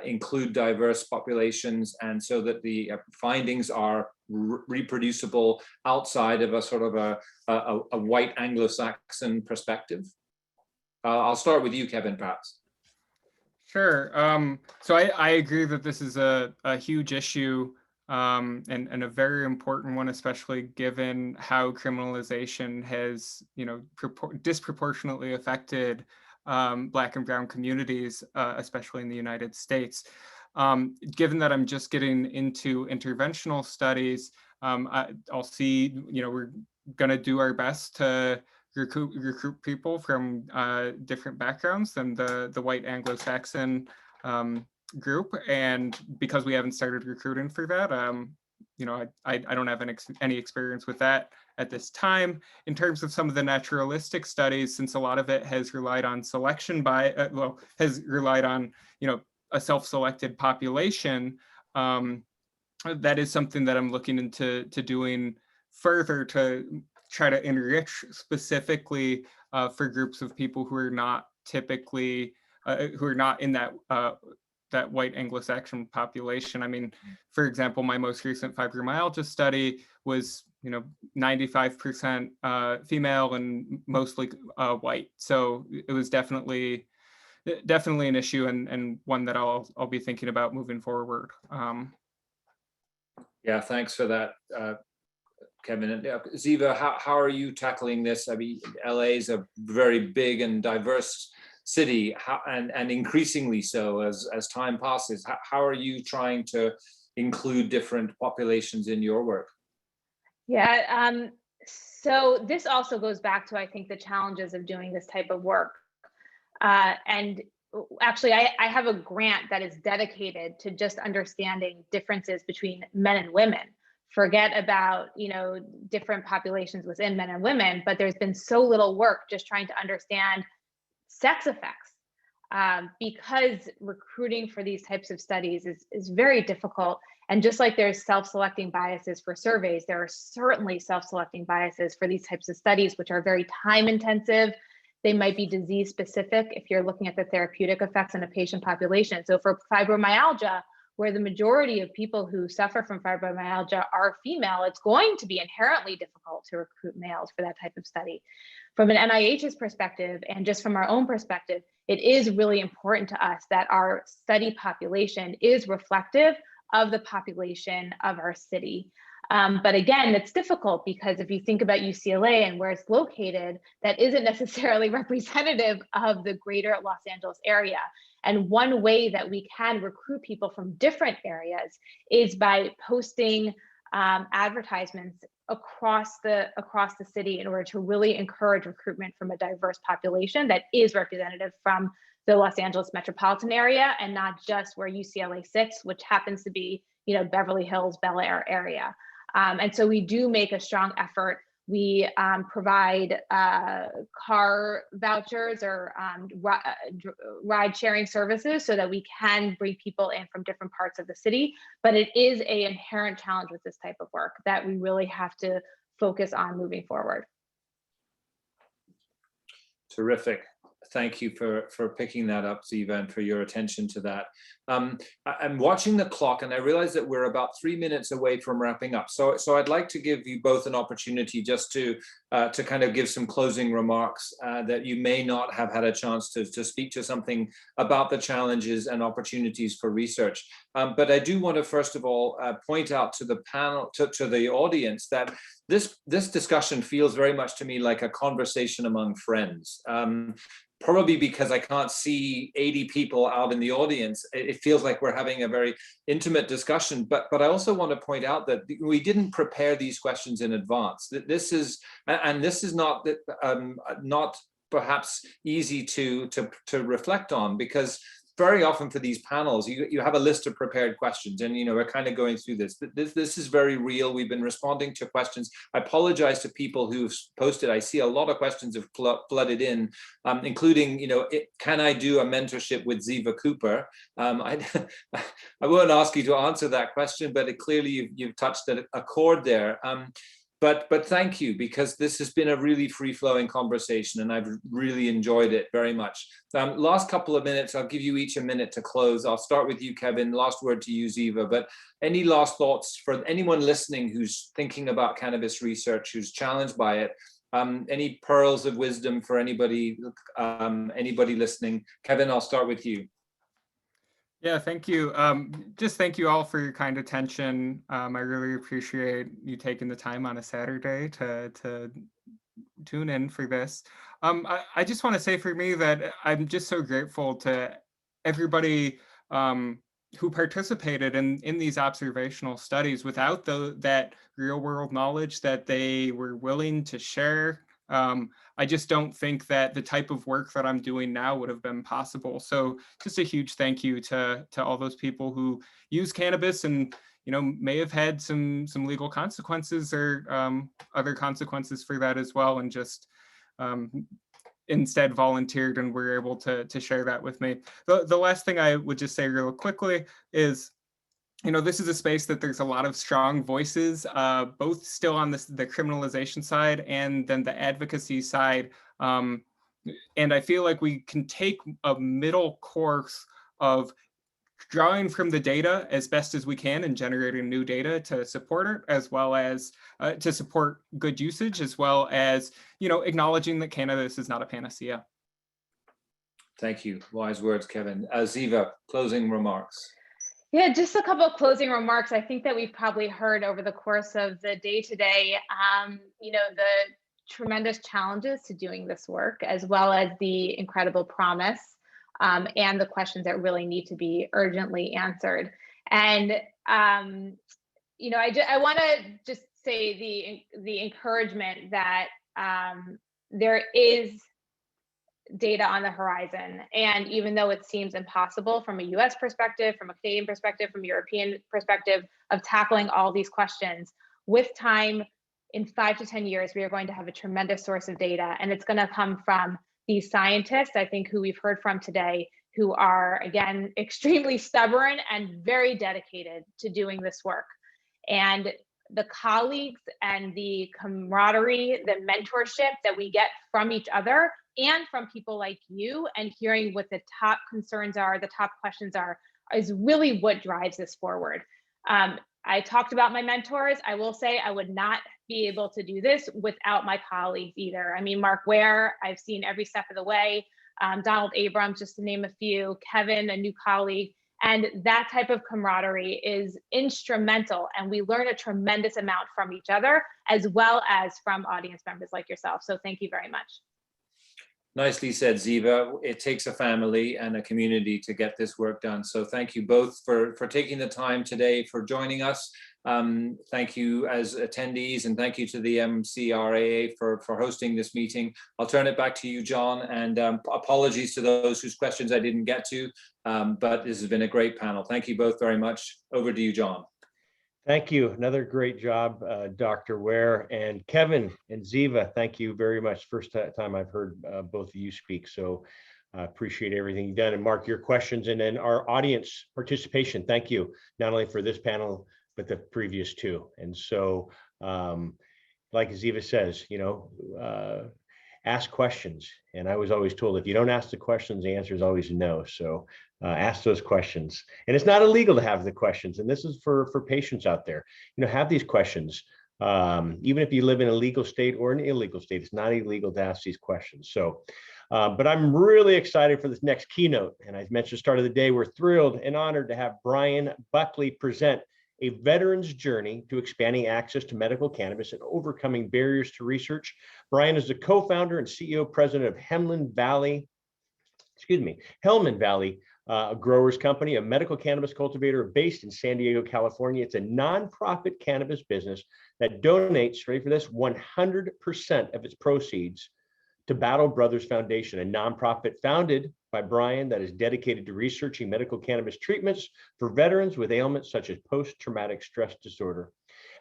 include diverse populations, and so that the findings are reproducible outside of a sort of a white Anglo-Saxon perspective? I'll start with you, Kevin, perhaps. Sure. So I agree that this is a huge issue. And a very important one, especially given how criminalization has, disproportionately affected Black and Brown communities, especially in the United States. Given that I'm just getting into interventional studies, I'll see, we're going to do our best to recruit people from different backgrounds than the white Anglo-Saxon group, and because we haven't started recruiting for that, I don't have any experience with that at this time. In terms of some of the naturalistic studies, since a lot of it has relied on selection has relied on a self-selected population, that is something that I'm looking into doing further to try to enrich specifically for groups of people who are not typically who are not in that white Anglo-Saxon population. I mean, for example, my most recent fibromyalgia study was, 95% female and mostly white. So it was definitely an issue and one that I'll be thinking about moving forward. Yeah, thanks for that, Kevin. And Ziva, how are you tackling this? I mean, LA is a very big and diverse city, and increasingly so as time passes. How are you trying to include different populations in your work? Yeah, so this also goes back to, I think, the challenges of doing this type of work. And actually, I have a grant that is dedicated to just understanding differences between men and women. Forget about, different populations within men and women, but there's been so little work just trying to understand sex effects, because recruiting for these types of studies is very difficult. And just like there's self-selecting biases for surveys, there are certainly self-selecting biases for these types of studies, which are very time intensive. They might be disease specific if you're looking at the therapeutic effects in a patient population. So for fibromyalgia, where the majority of people who suffer from fibromyalgia are female, it's going to be inherently difficult to recruit males for that type of study. From an NIH's perspective, and just from our own perspective, it is really important to us that our study population is reflective of the population of our city. But again, it's difficult because if you think about UCLA and where it's located, that isn't necessarily representative of the greater Los Angeles area. And one way that we can recruit people from different areas is by posting advertisements across the city in order to really encourage recruitment from a diverse population that is representative from the Los Angeles metropolitan area and not just where UCLA sits, which happens to be, you know, Beverly Hills, Bel Air area. And so we do make a strong effort. We provide car vouchers or ride sharing services so that we can bring people in from different parts of the city. But it is an inherent challenge with this type of work that we really have to focus on moving forward. Terrific. Thank you for picking that up, Ziva, and for your attention to that. I'm watching the clock and I realize that we're about 3 minutes away from wrapping up. So I'd like to give you both an opportunity just to kind of give some closing remarks that you may not have had a chance to speak to something about the challenges and opportunities for research. But I do want to first of all point out to the panel, to the audience, that this discussion feels very much to me like a conversation among friends. Probably because I can't see 80 people out in the audience, it feels like we're having a very intimate discussion. But I also want to point out that we didn't prepare these questions in advance. This is not perhaps easy to reflect on, because very often for these panels, you have a list of prepared questions, and we're kind of going through this. This is very real. We've been responding to questions. I apologize to people who've posted. I see a lot of questions have flooded in, including, can I do a mentorship with Ziva Cooper? I won't ask you to answer that question, but clearly you've touched a chord there. But thank you, because this has been a really free-flowing conversation and I've really enjoyed it very much. Last couple of minutes, I'll give you each a minute to close. I'll start with you, Kevin. Last word to you, Ziva. But any last thoughts for anyone listening who's thinking about cannabis research, who's challenged by it? Any pearls of wisdom for anybody listening? Kevin, I'll start with you. Yeah, thank you. Just thank you all for your kind attention. I really appreciate you taking the time on a Saturday to tune in for this. I just want to say for me that I'm just so grateful to everybody who participated in these observational studies. Without that real world knowledge that they were willing to share, I just don't think that the type of work that I'm doing now would have been possible. So just a huge thank you to all those people who use cannabis and may have had some legal consequences or other consequences for that as well, and just instead volunteered and were able to share that with me. The last thing I would just say real quickly is, this is a space that there's a lot of strong voices, both still on the criminalization side and then the advocacy side. And I feel like we can take a middle course of drawing from the data as best as we can and generating new data to support it, as well as to support good usage, as well as, acknowledging that cannabis is not a panacea. Thank you. Wise words, Kevin. Ziva, closing remarks. Yeah, just a couple of closing remarks. I think that we've probably heard over the course of the day today, the tremendous challenges to doing this work, as well as the incredible promise and the questions that really need to be urgently answered. And, I want to just say the encouragement that there is data on the horizon. And even though it seems impossible from a US perspective, from a Canadian perspective, from a European perspective of tackling all these questions, with time, in 5 to 10 years, we are going to have a tremendous source of data. And it's going to come from these scientists, I think, who we've heard from today, who are, again, extremely stubborn and very dedicated to doing this work. And the colleagues and the camaraderie, the mentorship that we get from each other and from people like you, and hearing what the top concerns are, the top questions are, is really what drives this forward. I talked about my mentors. I will say I would not be able to do this without my colleagues either. I mean, Mark Ware, I've seen every step of the way. Donald Abrams, just to name a few, Kevin, a new colleague. And that type of camaraderie is instrumental. And we learn a tremendous amount from each other, as well as from audience members like yourself. So thank you very much. Nicely said, Ziva. It takes a family and a community to get this work done. So thank you both for taking the time today, for joining us. Thank you as attendees, and thank you to the MCRAA for hosting this meeting. I'll turn it back to you, John, and apologies to those whose questions I didn't get to, but this has been a great panel. Thank you both very much. Over to you, John. Thank you. Another great job, Dr. Ware, and Kevin and Ziva. Thank you very much. First time I've heard both of you speak, so I appreciate everything you've done. And Mark, your questions, and then our audience participation. Thank you, not only for this panel, but the previous two. And so, like Ziva says, ask questions. And I was always told, if you don't ask the questions, the answer is always no. So ask those questions. And it's not illegal to have the questions. And this is for patients out there. Have these questions. Even if you live in a legal state or an illegal state, it's not illegal to ask these questions. So, but I'm really excited for this next keynote. And I mentioned at the start of the day, we're thrilled and honored to have Brian Buckley present a veteran's journey to expanding access to medical cannabis and overcoming barriers to research. Brian is the co-founder and CEO president of Hellman Valley Growers Company, a medical cannabis cultivator based in San Diego, California. It's a nonprofit cannabis business that donates, ready for this, 100% of its proceeds to Battle Brothers Foundation, a nonprofit founded by Brian that is dedicated to researching medical cannabis treatments for veterans with ailments such as post-traumatic stress disorder.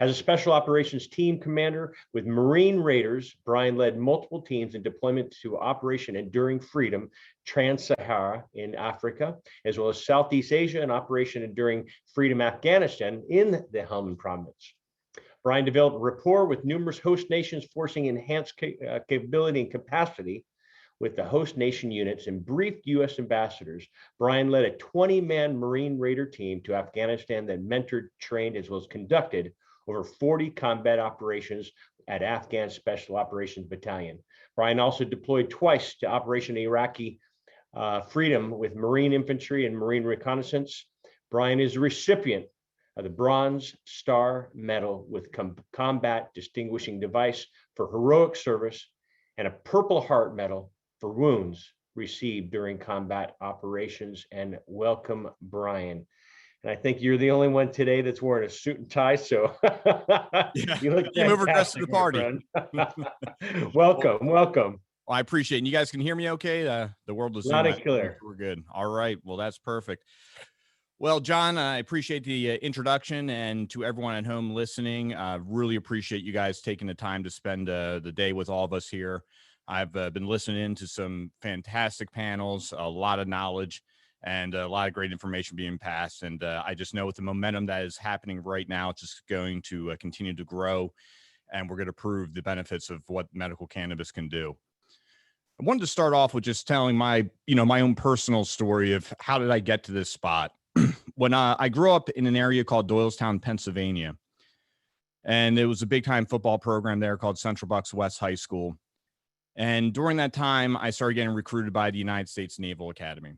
As a special operations team commander with Marine Raiders, Brian led multiple teams in deployment to Operation Enduring Freedom, Trans-Sahara in Africa, as well as Southeast Asia and Operation Enduring Freedom, Afghanistan in the Helmand province. Brian developed rapport with numerous host nations, forcing enhanced capability and capacity with the host nation units and briefed U.S. ambassadors. Brian led a 20-man Marine Raider team to Afghanistan that mentored, trained, as well as conducted over 40 combat operations at Afghan Special Operations Battalion. Brian also deployed twice to Operation Iraqi Freedom with Marine Infantry and Marine Reconnaissance. Brian is a recipient of the Bronze Star Medal with Combat Distinguishing Device for heroic service and a Purple Heart Medal for wounds received during combat operations. And welcome, Brian. And I think you're the only one today that's wearing a suit and tie, so you look overdressed to the party. Welcome. Well, I appreciate it. And you guys can hear me okay? The world is loud and clear. We're good. All right. Well, that's perfect. Well, John, I appreciate the introduction, and to everyone at home listening, really appreciate you guys taking the time to spend the day with all of us here. I've been listening to some fantastic panels, a lot of knowledge, and a lot of great information being passed. And I just know with the momentum that is happening right now, it's just going to continue to grow, and we're going to prove the benefits of what medical cannabis can do. I wanted to start off with just telling my own personal story of how did I get to this spot. When I grew up in an area called Doylestown, Pennsylvania, and it was a big time football program there called Central Bucks West High School. And during that time, I started getting recruited by the United States Naval Academy.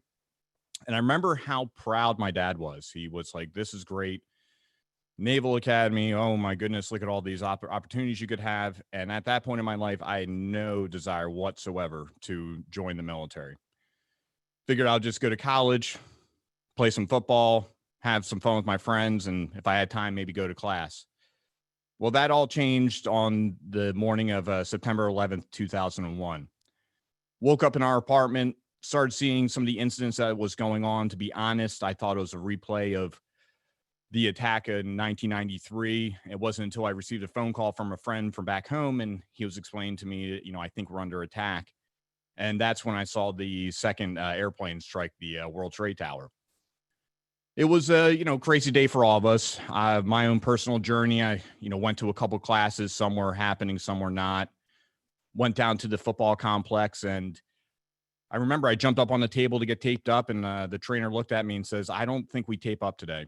And I remember how proud my dad was. He was like, this is great. Naval Academy. Oh my goodness. Look at all these opportunities you could have. And at that point in my life, I had no desire whatsoever to join the military. Figured I'll just go to college, play some football, have some fun with my friends, and if I had time, maybe go to class. Well, that all changed on the morning of September 11th, 2001. Woke up in our apartment, started seeing some of the incidents that was going on. To be honest, I thought it was a replay of the attack in 1993. It wasn't until I received a phone call from a friend from back home, and he was explaining to me, I think we're under attack. And that's when I saw the second airplane strike the World Trade Tower. It was a, crazy day for all of us. My own personal journey, I, went to a couple classes. Some were happening, some were not. Went down to the football complex, and I remember I jumped up on the table to get taped up, and the trainer looked at me and says, "I don't think we tape up today."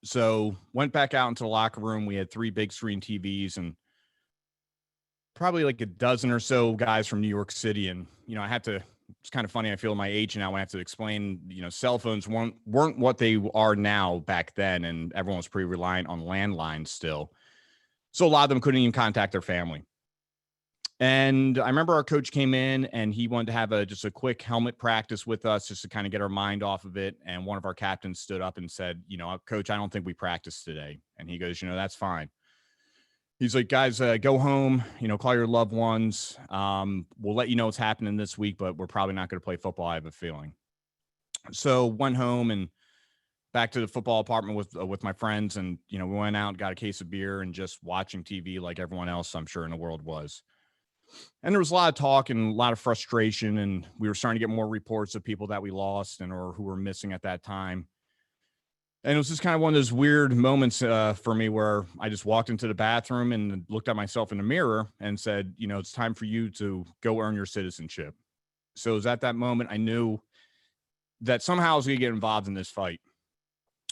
So went back out into the locker room. We had 3 big screen TVs and probably like a dozen or so guys from New York City. And, I had to, it's kind of funny. I feel my age now. I have to explain, cell phones weren't what they are now back then. And everyone was pretty reliant on landlines still. So a lot of them couldn't even contact their family. And I remember our coach came in and he wanted to have just a quick helmet practice with us just to kind of get our mind off of it. And one of our captains stood up and said, "Coach, I don't think we practiced today." And he goes, "That's fine." He's like, "Guys, go home, call your loved ones. We'll let you know what's happening this week, but we're probably not going to play football, I have a feeling." So went home and back to the football apartment with my friends. And, we went out and got a case of beer and just watching TV like everyone else, I'm sure, in the world was. And there was a lot of talk and a lot of frustration. And we were starting to get more reports of people that we lost or who were missing at that time. And it was just kind of one of those weird moments for me where I just walked into the bathroom and looked at myself in the mirror and said, "It's time for you to go earn your citizenship." So it was at that moment I knew that somehow I was going to get involved in this fight.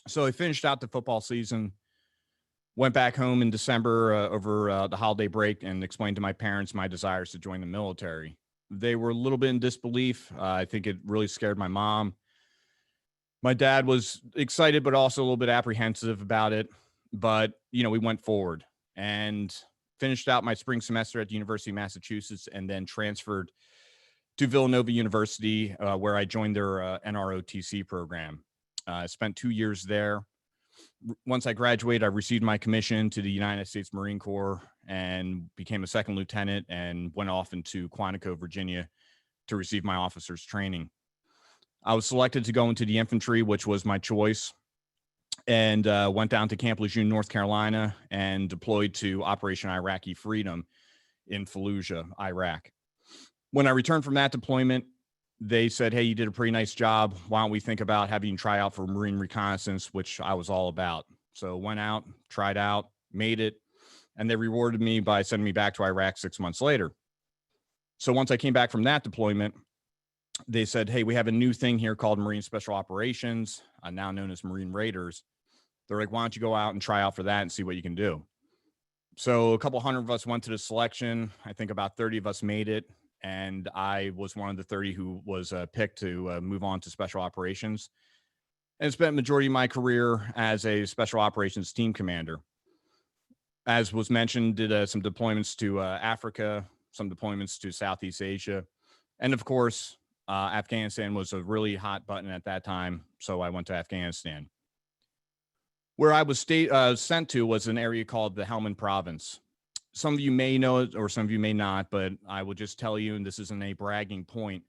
So I finished out the football season, went back home in December over the holiday break, and explained to my parents my desires to join the military. They were a little bit in disbelief. I think it really scared my mom. My dad was excited, but also a little bit apprehensive about it. But, we went forward and finished out my spring semester at the University of Massachusetts and then transferred to Villanova University, where I joined their NROTC program. I spent 2 years there. Once I graduated, I received my commission to the United States Marine Corps and became a second lieutenant and went off into Quantico, Virginia to receive my officer's training. I was selected to go into the infantry, which was my choice, and went down to Camp Lejeune, North Carolina, and deployed to Operation Iraqi Freedom in Fallujah, Iraq. When I returned from that deployment, they said, "Hey, you did a pretty nice job. Why don't we think about having you try out for Marine reconnaissance," which I was all about. So went out, tried out, made it, and they rewarded me by sending me back to Iraq 6 months later. So once I came back from that deployment, they said, "Hey, we have a new thing here called Marine Special Operations, now known as Marine Raiders." They're like, "Why don't you go out and try out for that and see what you can do?" So a couple hundred of us went to the selection. I think about 30 of us made it. And I was one of the 30 who was picked to move on to special operations, and spent the majority of my career as a special operations team commander. As was mentioned, did some deployments to Africa, some deployments to Southeast Asia. And of course, Afghanistan was a really hot button at that time. So I went to Afghanistan. Where I was sent to was an area called the Helmand Province. Some of you may know it or some of you may not, but I will just tell you, and this isn't a bragging point,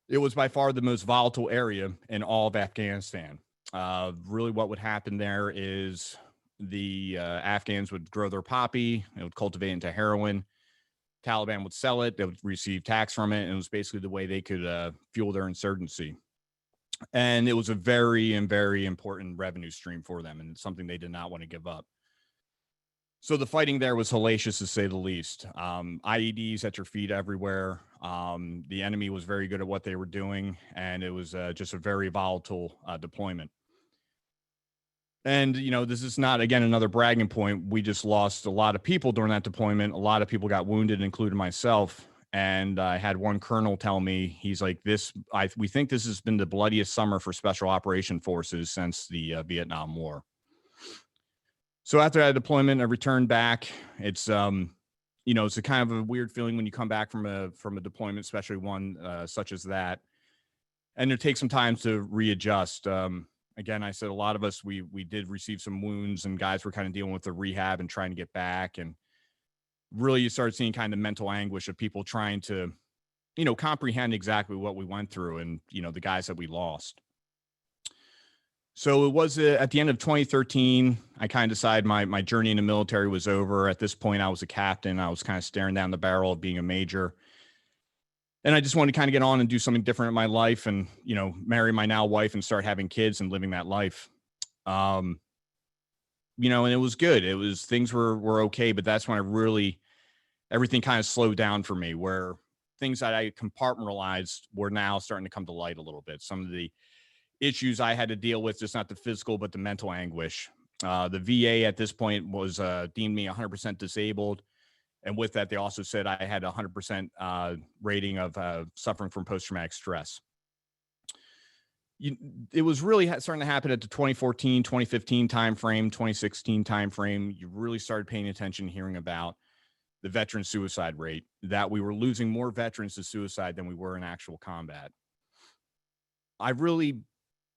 it was by far the most volatile area in all of Afghanistan. Really what would happen there is the Afghans would grow their poppy, it would cultivate into heroin. Taliban would sell it, they would receive tax from it, and it was basically the way they could fuel their insurgency. And it was a very, very important revenue stream for them, and something they did not want to give up. So the fighting there was hellacious, to say the least. IEDs at your feet everywhere. The enemy was very good at what they were doing, and it was just a very volatile deployment. And, this is not, again, another bragging point. We just lost a lot of people during that deployment. A lot of people got wounded, including myself. And I had one colonel tell me, he's like, we think this has been the bloodiest summer for special operation forces since the Vietnam War. So after that deployment, I returned back. It's, it's a kind of a weird feeling when you come back from a deployment, especially one such as that. And it takes some time to readjust. Again, I said a lot of us, we did receive some wounds, and guys were kind of dealing with the rehab and trying to get back. And really you start seeing kind of mental anguish of people trying to, comprehend exactly what we went through and, the guys that we lost. So it was at the end of 2013, I kind of decided my journey in the military was over. At this point, I was a captain. I was kind of staring down the barrel of being a major. And I just wanted to kind of get on and do something different in my life and, you know, marry my now wife and start having kids and living that life. You know, and it was good. It was, things were okay, but that's when I really, everything kind of slowed down for me, where things that I compartmentalized were now starting to come to light a little bit. Some of the issues I had to deal with, just not the physical, but the mental anguish. The VA at this point was deemed me 100% disabled. And with that, they also said I had a 100% rating of suffering from post-traumatic stress. It was really starting to happen at the 2014, 2015 timeframe, 2016 timeframe. You really started paying attention, hearing about the veteran suicide rate, that we were losing more veterans to suicide than we were in actual combat. I really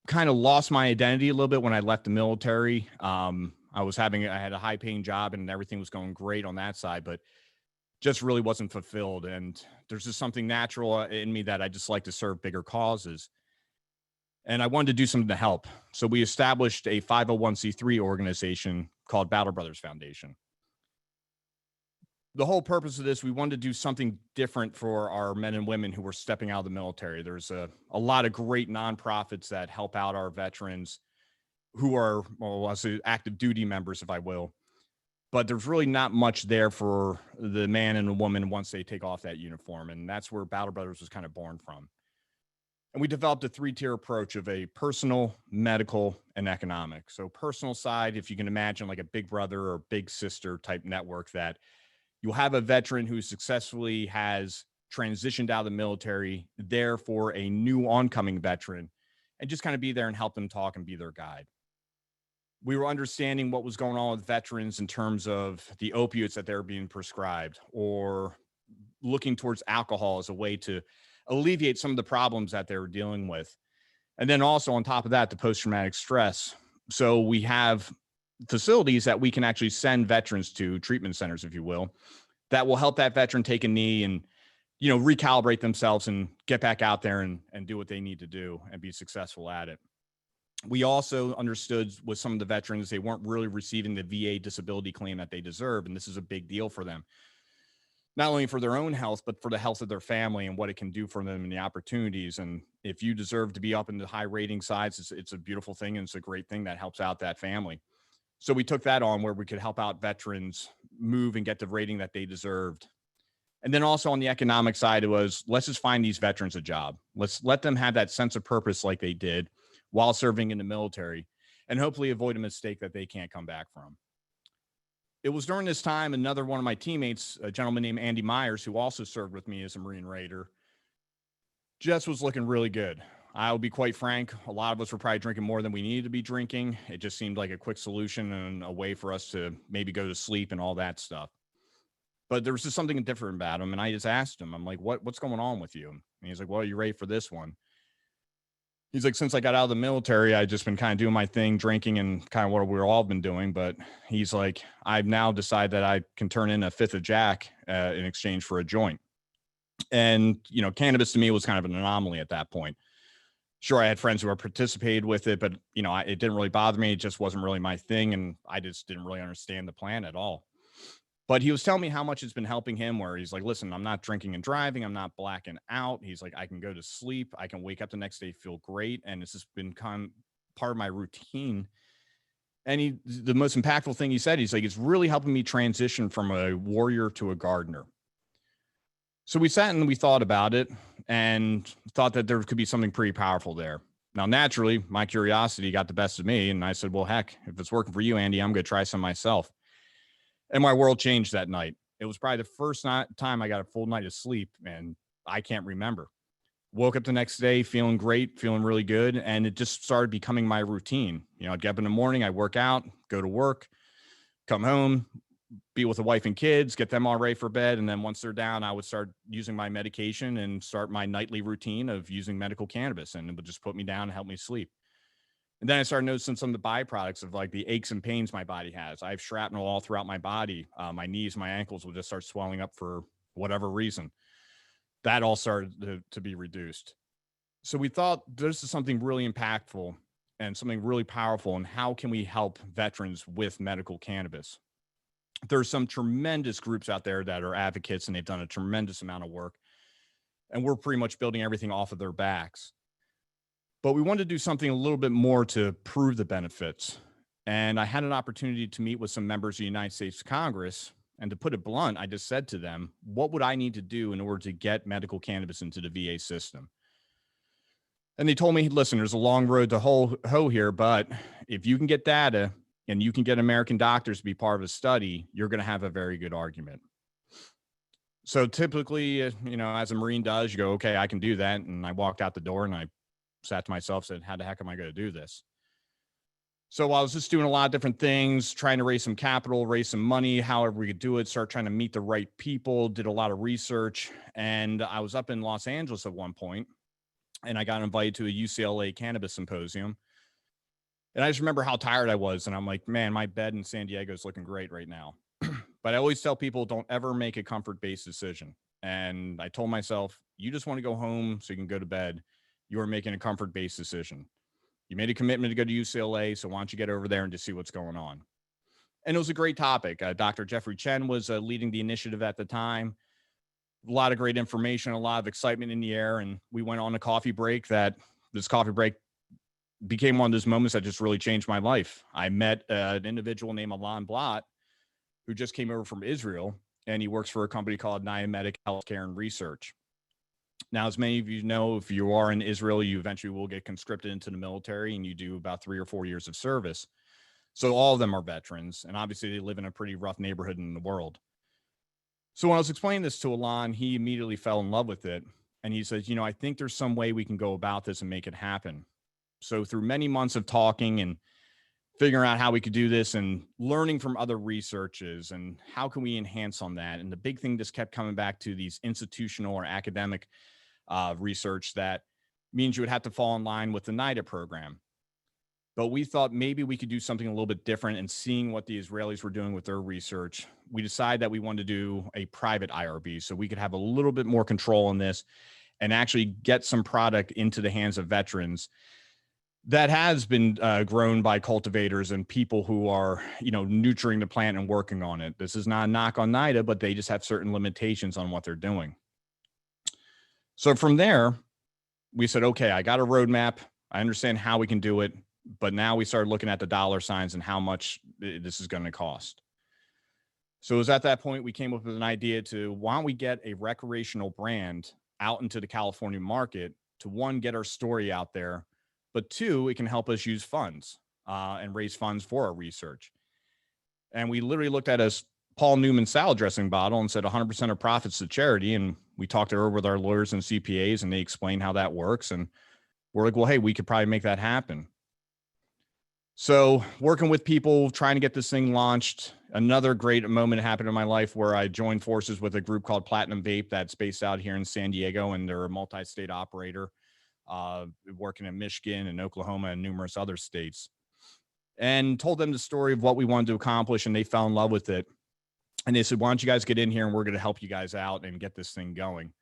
kind of lost my identity a little bit when I left the military. I had a high paying job and everything was going great on that side, but just really wasn't fulfilled. And there's just something natural in me that I just like to serve bigger causes. And I wanted to do something to help. So we established a 501c3 organization called Battle Brothers Foundation. The whole purpose of this, we wanted to do something different for our men and women who were stepping out of the military. There's a lot of great nonprofits that help out our veterans who are, well, I'll say active duty members, if I will. But there's really not much there for the man and the woman once they take off that uniform. And that's where Battle Brothers was kind of born from. And we developed a 3-tier approach of a personal, medical, and economic. So personal side, if you can imagine like a big brother or big sister type network, that you'll have a veteran who successfully has transitioned out of the military there for a new oncoming veteran, and just kind of be there and help them talk and be their guide. We were understanding what was going on with veterans in terms of the opiates that they're being prescribed, or looking towards alcohol as a way to alleviate some of the problems that they were dealing with. And then also on top of that, the post-traumatic stress. So we have facilities that we can actually send veterans to, treatment centers, if you will, that will help that veteran take a knee and, you know, recalibrate themselves and get back out there and do what they need to do and be successful at it. We also understood with some of the veterans, they weren't really receiving the VA disability claim that they deserve. And this is a big deal for them, not only for their own health, but for the health of their family and what it can do for them and the opportunities. And if you deserve to be up in the high rating sides, it's a beautiful thing. And it's a great thing that helps out that family. So we took that on where we could help out veterans move and get the rating that they deserved. And then also on the economic side, it was, let's just find these veterans a job. Let's let them have that sense of purpose like they did while serving in the military, and hopefully avoid a mistake that they can't come back from. It was during this time, another one of my teammates, a gentleman named Andy Myers, who also served with me as a Marine Raider, just was looking really good. I'll be quite frank, a lot of us were probably drinking more than we needed to be drinking. It just seemed like a quick solution and a way for us to maybe go to sleep and all that stuff. But there was just something different about him. And I just asked him, I'm like, what's going on with you? And he's like, well, you ready for this one? He's like, since I got out of the military, I've just been kind of doing my thing, drinking and kind of what we've all been doing. But he's like, I've now decided that I can turn in a fifth of Jack in exchange for a joint. And, you know, cannabis to me was kind of an anomaly at that point. Sure, I had friends who had participated with it, but, you know, it didn't really bother me. It just wasn't really my thing. And I just didn't really understand the plan at all. But he was telling me how much it's been helping him, where he's like, listen, I'm not drinking and driving. I'm not blacking out. He's like, I can go to sleep. I can wake up the next day, feel great. And it's just been kind of part of my routine. And the most impactful thing he said, he's like, it's really helping me transition from a warrior to a gardener. So we sat and we thought about it and thought that there could be something pretty powerful there. Now, naturally, my curiosity got the best of me. And I said, well, heck, if it's working for you, Andy, I'm going to try some myself. And my world changed that night. It was probably the first time I got a full night of sleep, and I can't remember. Woke up the next day feeling great, feeling really good, and it just started becoming my routine. You know, I'd get up in the morning, I'd work out, go to work, come home, be with the wife and kids, get them all ready for bed, and then once they're down, I would start using my medication and start my nightly routine of using medical cannabis, and it would just put me down and help me sleep. And then I started noticing some of the byproducts of like the aches and pains my body has. I have shrapnel all throughout my body. My knees, my ankles will just start swelling up for whatever reason. That all started to be reduced. So we thought this is something really impactful and something really powerful. And how can we help veterans with medical cannabis? There's some tremendous groups out there that are advocates, and they've done a tremendous amount of work. and we're pretty much building everything off of their backs. But we wanted to do something a little bit more to prove the benefits. And I had an opportunity to meet with some members of the United States Congress. And to put it blunt, I just said to them, what would I need to do in order to get medical cannabis into the VA system? And they told me, listen, there's a long road to hoe here, but if you can get data and you can get American doctors to be part of a study, you're going to have a very good argument. So typically, as a Marine does, you go, okay, I can do that. And I walked out the door and I sat to myself, said, how the heck am I going to do this? So I was just doing a lot of different things, trying to raise some capital, raise some money, however we could do it, start trying to meet the right people, did a lot of research. And I was up in Los Angeles at one point, and I got invited to a UCLA cannabis symposium. And I just remember how tired I was. And I'm like, man, my bed in San Diego is looking great right now. But I always tell people, don't ever make a comfort-based decision. And I told myself, you just want to go home so you can go to bed. You are making a comfort-based decision. You made a commitment to go to UCLA, so why don't you get over there and just see what's going on? And it was a great topic. Dr. Jeffrey Chen was leading the initiative at the time. A lot of great information, a lot of excitement in the air. And we went on a coffee break. This coffee break became one of those moments that just really changed my life. I met an individual named Alan Blatt, who just came over from Israel, and he works for a company called Niamedic Healthcare and Research. Now, as many of you know, if you are in Israel, you eventually will get conscripted into the military, and you do about 3 or 4 years of service. So all of them are veterans, and obviously they live in a pretty rough neighborhood in the world. So when I was explaining this to Alan, he immediately fell in love with it. And he says, I think there's some way we can go about this and make it happen. So through many months of talking and figuring out how we could do this and learning from other researches and how can we enhance on that. And the big thing just kept coming back to these institutional or academic research that means you would have to fall in line with the NIDA program. But we thought maybe we could do something a little bit different, and seeing what the Israelis were doing with their research, we decided that we wanted to do a private IRB so we could have a little bit more control on this and actually get some product into the hands of veterans that has been grown by cultivators and people who are, nurturing the plant and working on it. This is not a knock on NIDA, but they just have certain limitations on what they're doing. So from there, we said, okay, I got a roadmap. I understand how we can do it. But now we started looking at the dollar signs and how much this is going to cost. So it was at that point we came up with an idea to, why don't we get a recreational brand out into the California market to, one, get our story out there, but two, it can help us use funds and raise funds for our research. And we literally looked at a Paul Newman salad dressing bottle and said 100% of profits to charity. And we talked it over with our lawyers and CPAs, and they explained how that works. And we're like, well, hey, we could probably make that happen. So working with people, trying to get this thing launched. Another great moment happened in my life where I joined forces with a group called Platinum Vape that's based out here in San Diego, and they're a multi-state operator, working in Michigan and Oklahoma and numerous other states, and told them the story of what we wanted to accomplish, and they fell in love with it. And they said, why don't you guys get in here and we're going to help you guys out and get this thing going.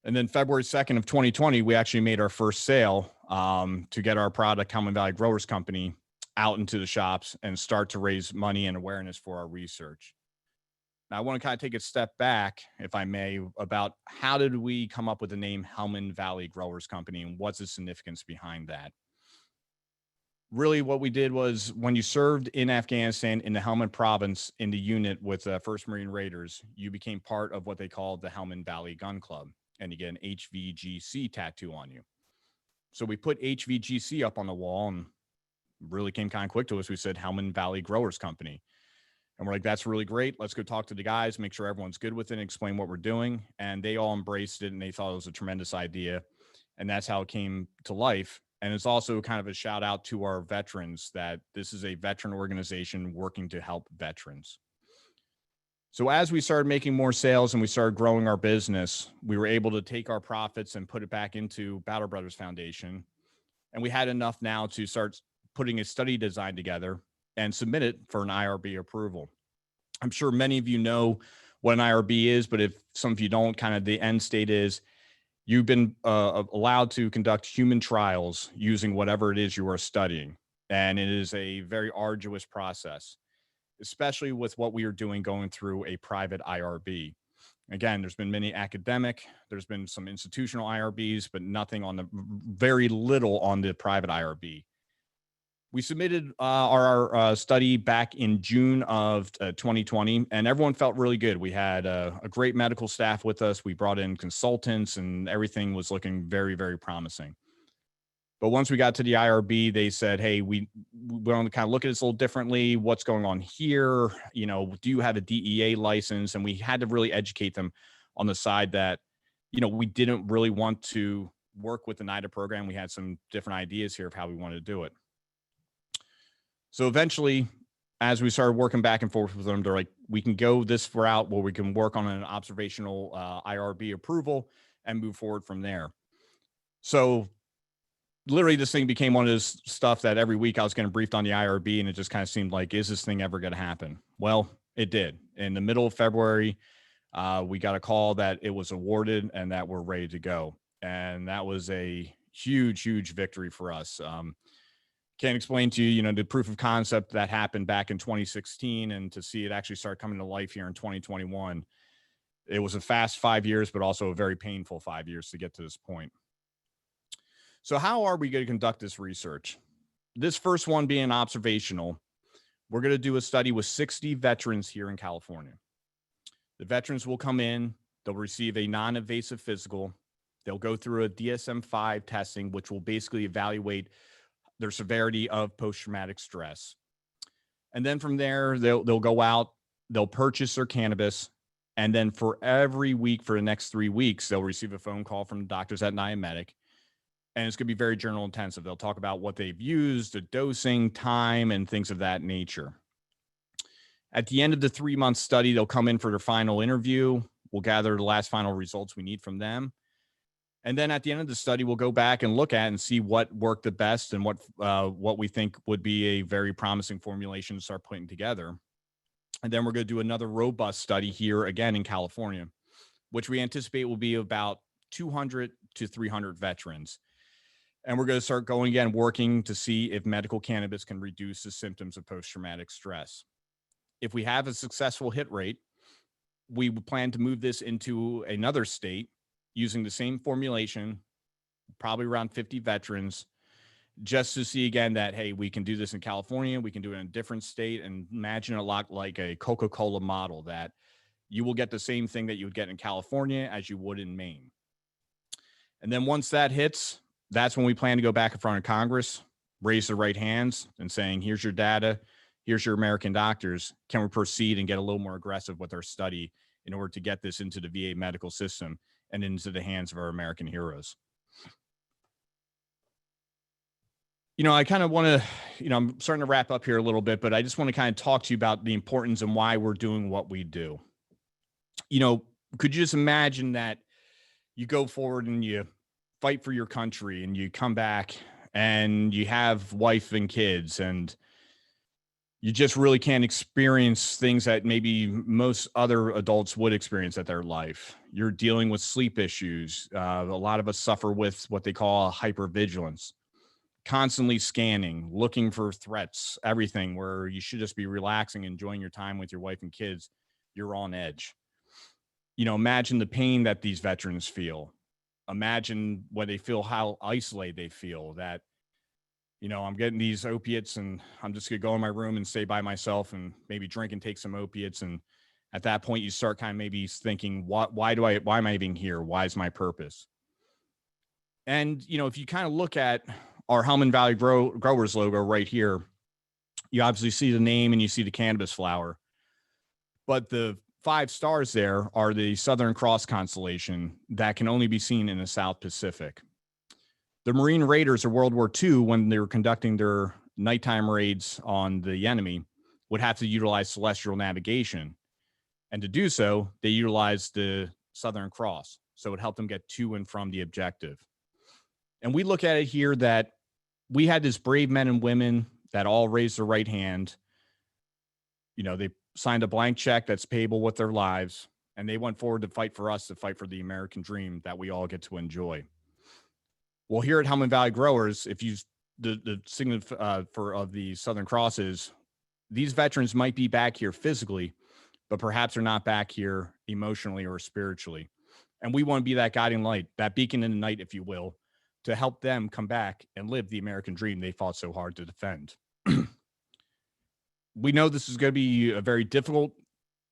And then February 2nd of 2020, we actually made our first sale to get our product, Helmand Valley Growers Company, out into the shops and start to raise money and awareness for our research. Now, I want to kind of take a step back, if I may, about how did we come up with the name Helmand Valley Growers Company and what's the significance behind that? Really, what we did was, when you served in Afghanistan in the Helmand province in the unit with 1st Marine Raiders, you became part of what they called the Helmand Valley Gun Club, and you get an HVGC tattoo on you. So we put HVGC up on the wall, and really came kind of quick to us. We said Helmand Valley Growers Company. And we're like, that's really great. Let's go talk to the guys, make sure everyone's good with it, and explain what we're doing. And they all embraced it, and they thought it was a tremendous idea. And that's how it came to life. And it's also kind of a shout out to our veterans that this is a veteran organization working to help veterans. So as we started making more sales and we started growing our business, we were able to take our profits and put it back into Battle Brothers Foundation. And we had enough now to start putting a study design together and submit it for an IRB approval. I'm sure many of you know what an IRB is, but if some of you don't, kind of the end state is you've been allowed to conduct human trials using whatever it is you are studying. And it is a very arduous process, especially with what we are doing going through a private IRB. Again, there's been many academic, there's been some institutional IRBs, but nothing on the, very little on the private IRB. We submitted our study back in June of 2020, and everyone felt really good. We had a great medical staff with us. We brought in consultants, and everything was looking very, very promising. But once we got to the IRB, they said, hey, we want to kind of look at this a little differently. What's going on here? You know, do you have a DEA license? And we had to really educate them on the side that, you know, we didn't really want to work with the NIDA program. We had some different ideas here of how we wanted to do it. So eventually, as we started working back and forth with them, they're like, we can go this route where we can work on an observational IRB approval and move forward from there. So literally this thing became one of those stuff that every week I was getting briefed on the IRB, and it just kind of seemed like, is this thing ever going to happen? Well, it did. In the middle of February, we got a call that it was awarded and that we're ready to go. And that was a huge, huge victory for us. Can't explain to you, you know, the proof of concept that happened back in 2016, and to see it actually start coming to life here in 2021. It was a fast 5 years, but also a very painful 5 years to get to this point. So how are we going to conduct this research? This first one being observational, we're going to do a study with 60 veterans here in California. The veterans will come in, they'll receive a non-invasive physical, they'll go through a DSM-5 testing, which will basically evaluate their severity of post-traumatic stress. And then from there, they'll go out, they'll purchase their cannabis, and then for every week for the next 3 weeks, they'll receive a phone call from the doctors at Niametic, and it's going to be very journal intensive. They'll talk about what they've used, the dosing, time, and things of that nature. At the end of the 3-month study, they'll come in for their final interview. We'll gather the last final results we need from them. And then at the end of the study, we'll go back and look at and see what worked the best and what we think would be a very promising formulation to start putting together. And then we're going to do another robust study here again in California, which we anticipate will be about 200 to 300 veterans. And we're going to start going again, working to see if medical cannabis can reduce the symptoms of post-traumatic stress. If we have a successful hit rate, we plan to move this into another state using the same formulation, probably around 50 veterans, just to see again that, hey, we can do this in California, we can do it in a different state, and imagine a lot like a Coca-Cola model, that you will get the same thing that you would get in California as you would in Maine. And then once that hits, that's when we plan to go back in front of Congress, raise the right hands and saying, here's your data, here's your American doctors. Can we proceed and get a little more aggressive with our study in order to get this into the VA medical system and into the hands of our American heroes? You know, I kind of want to, you know, I'm starting to wrap up here a little bit, but I just want to kind of talk to you about the importance and why we're doing what we do. You know, could you just imagine that you go forward and you fight for your country and you come back and you have wife and kids and you just really can't experience things that maybe most other adults would experience at their life. You're dealing with sleep issues. A lot of us suffer with what they call hypervigilance, constantly scanning, looking for threats, everything where you should just be relaxing, enjoying your time with your wife and kids. You're on edge. You know, imagine the pain that these veterans feel. Imagine when they feel how isolated they feel, that, you know, I'm getting these opiates and I'm just going to go in my room and stay by myself and maybe drink and take some opiates. And at that point, you start kind of maybe thinking, why am I even here? Why is my purpose? And, you know, if you kind of look at our Hellman Valley Growers logo right here, you obviously see the name and you see the cannabis flower, but the 5 stars there are the Southern Cross constellation that can only be seen in the South Pacific. The Marine Raiders of World War II, when they were conducting their nighttime raids on the enemy, would have to utilize celestial navigation. And to do so, they utilized the Southern Cross. So it helped them get to and from the objective. And we look at it here that we had these brave men and women that all raised their right hand. You know, they signed a blank check that's payable with their lives, and they went forward to fight for us, to fight for the American dream that we all get to enjoy. Well, here at Hellman Valley Growers, if you the sign of the Southern Cross is, these veterans might be back here physically, but perhaps are not back here emotionally or spiritually. And we want to be that guiding light, that beacon in the night, if you will, to help them come back and live the American dream they fought so hard to defend. We know this is going to be a very difficult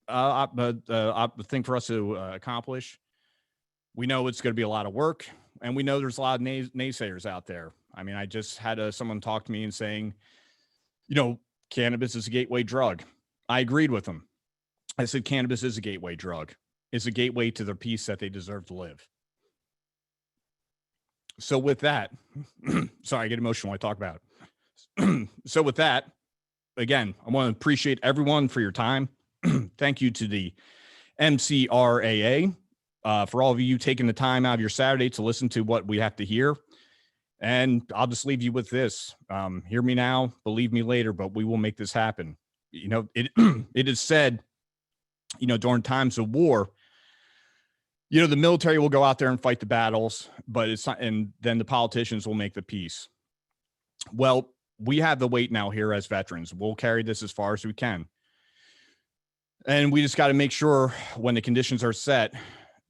thing for us to accomplish. We know it's going to be a lot of work, and we know there's a lot of naysayers out there. I mean, I just had someone talk to me and saying, you know, cannabis is a gateway drug. I agreed with them. I said, cannabis is a gateway drug. It's a gateway to the peace that they deserve to live. So with that, sorry, I get emotional when I talk about it. So with that, again, I want to appreciate everyone for your time. Thank you to the MCRAA for all of you taking the time out of your Saturday to listen to what we have to hear. And I'll just leave you with this. Hear me now, believe me later, but we will make this happen. You know, it is said, you know, during times of war, you know, the military will go out there and fight the battles, but it's not, and then the politicians will make the peace. Well, we have the weight now here as veterans. We'll carry this as far as we can. And we just got to make sure when the conditions are set,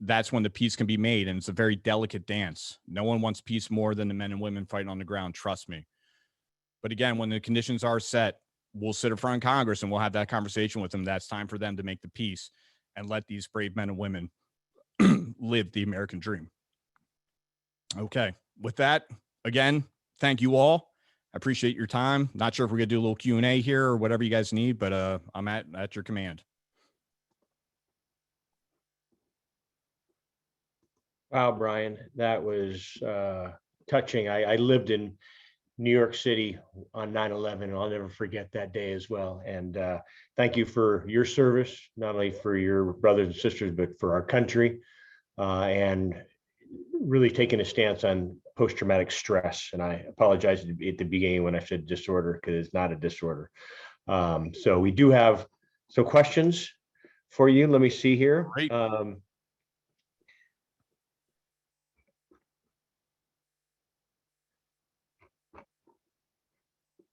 that's when the peace can be made. And it's a very delicate dance. No one wants peace more than the men and women fighting on the ground. Trust me. But again, when the conditions are set, we'll sit in front of Congress and we'll have that conversation with them. That's time for them to make the peace and let these brave men and women live the American dream. Okay. With that, again, thank you all. I appreciate your time. Not sure if we're going to do a little Q&A here or whatever you guys need, but I'm at your command. Wow, Brian, that was touching. I lived in New York City on 9/11, and I'll never forget that day as well. And thank you for your service, not only for your brothers and sisters, but for our country, and really taking a stance on post-traumatic stress. And I apologize at the beginning when I said disorder, because it's not a disorder. So we do have some questions for you. Let me see here. Great.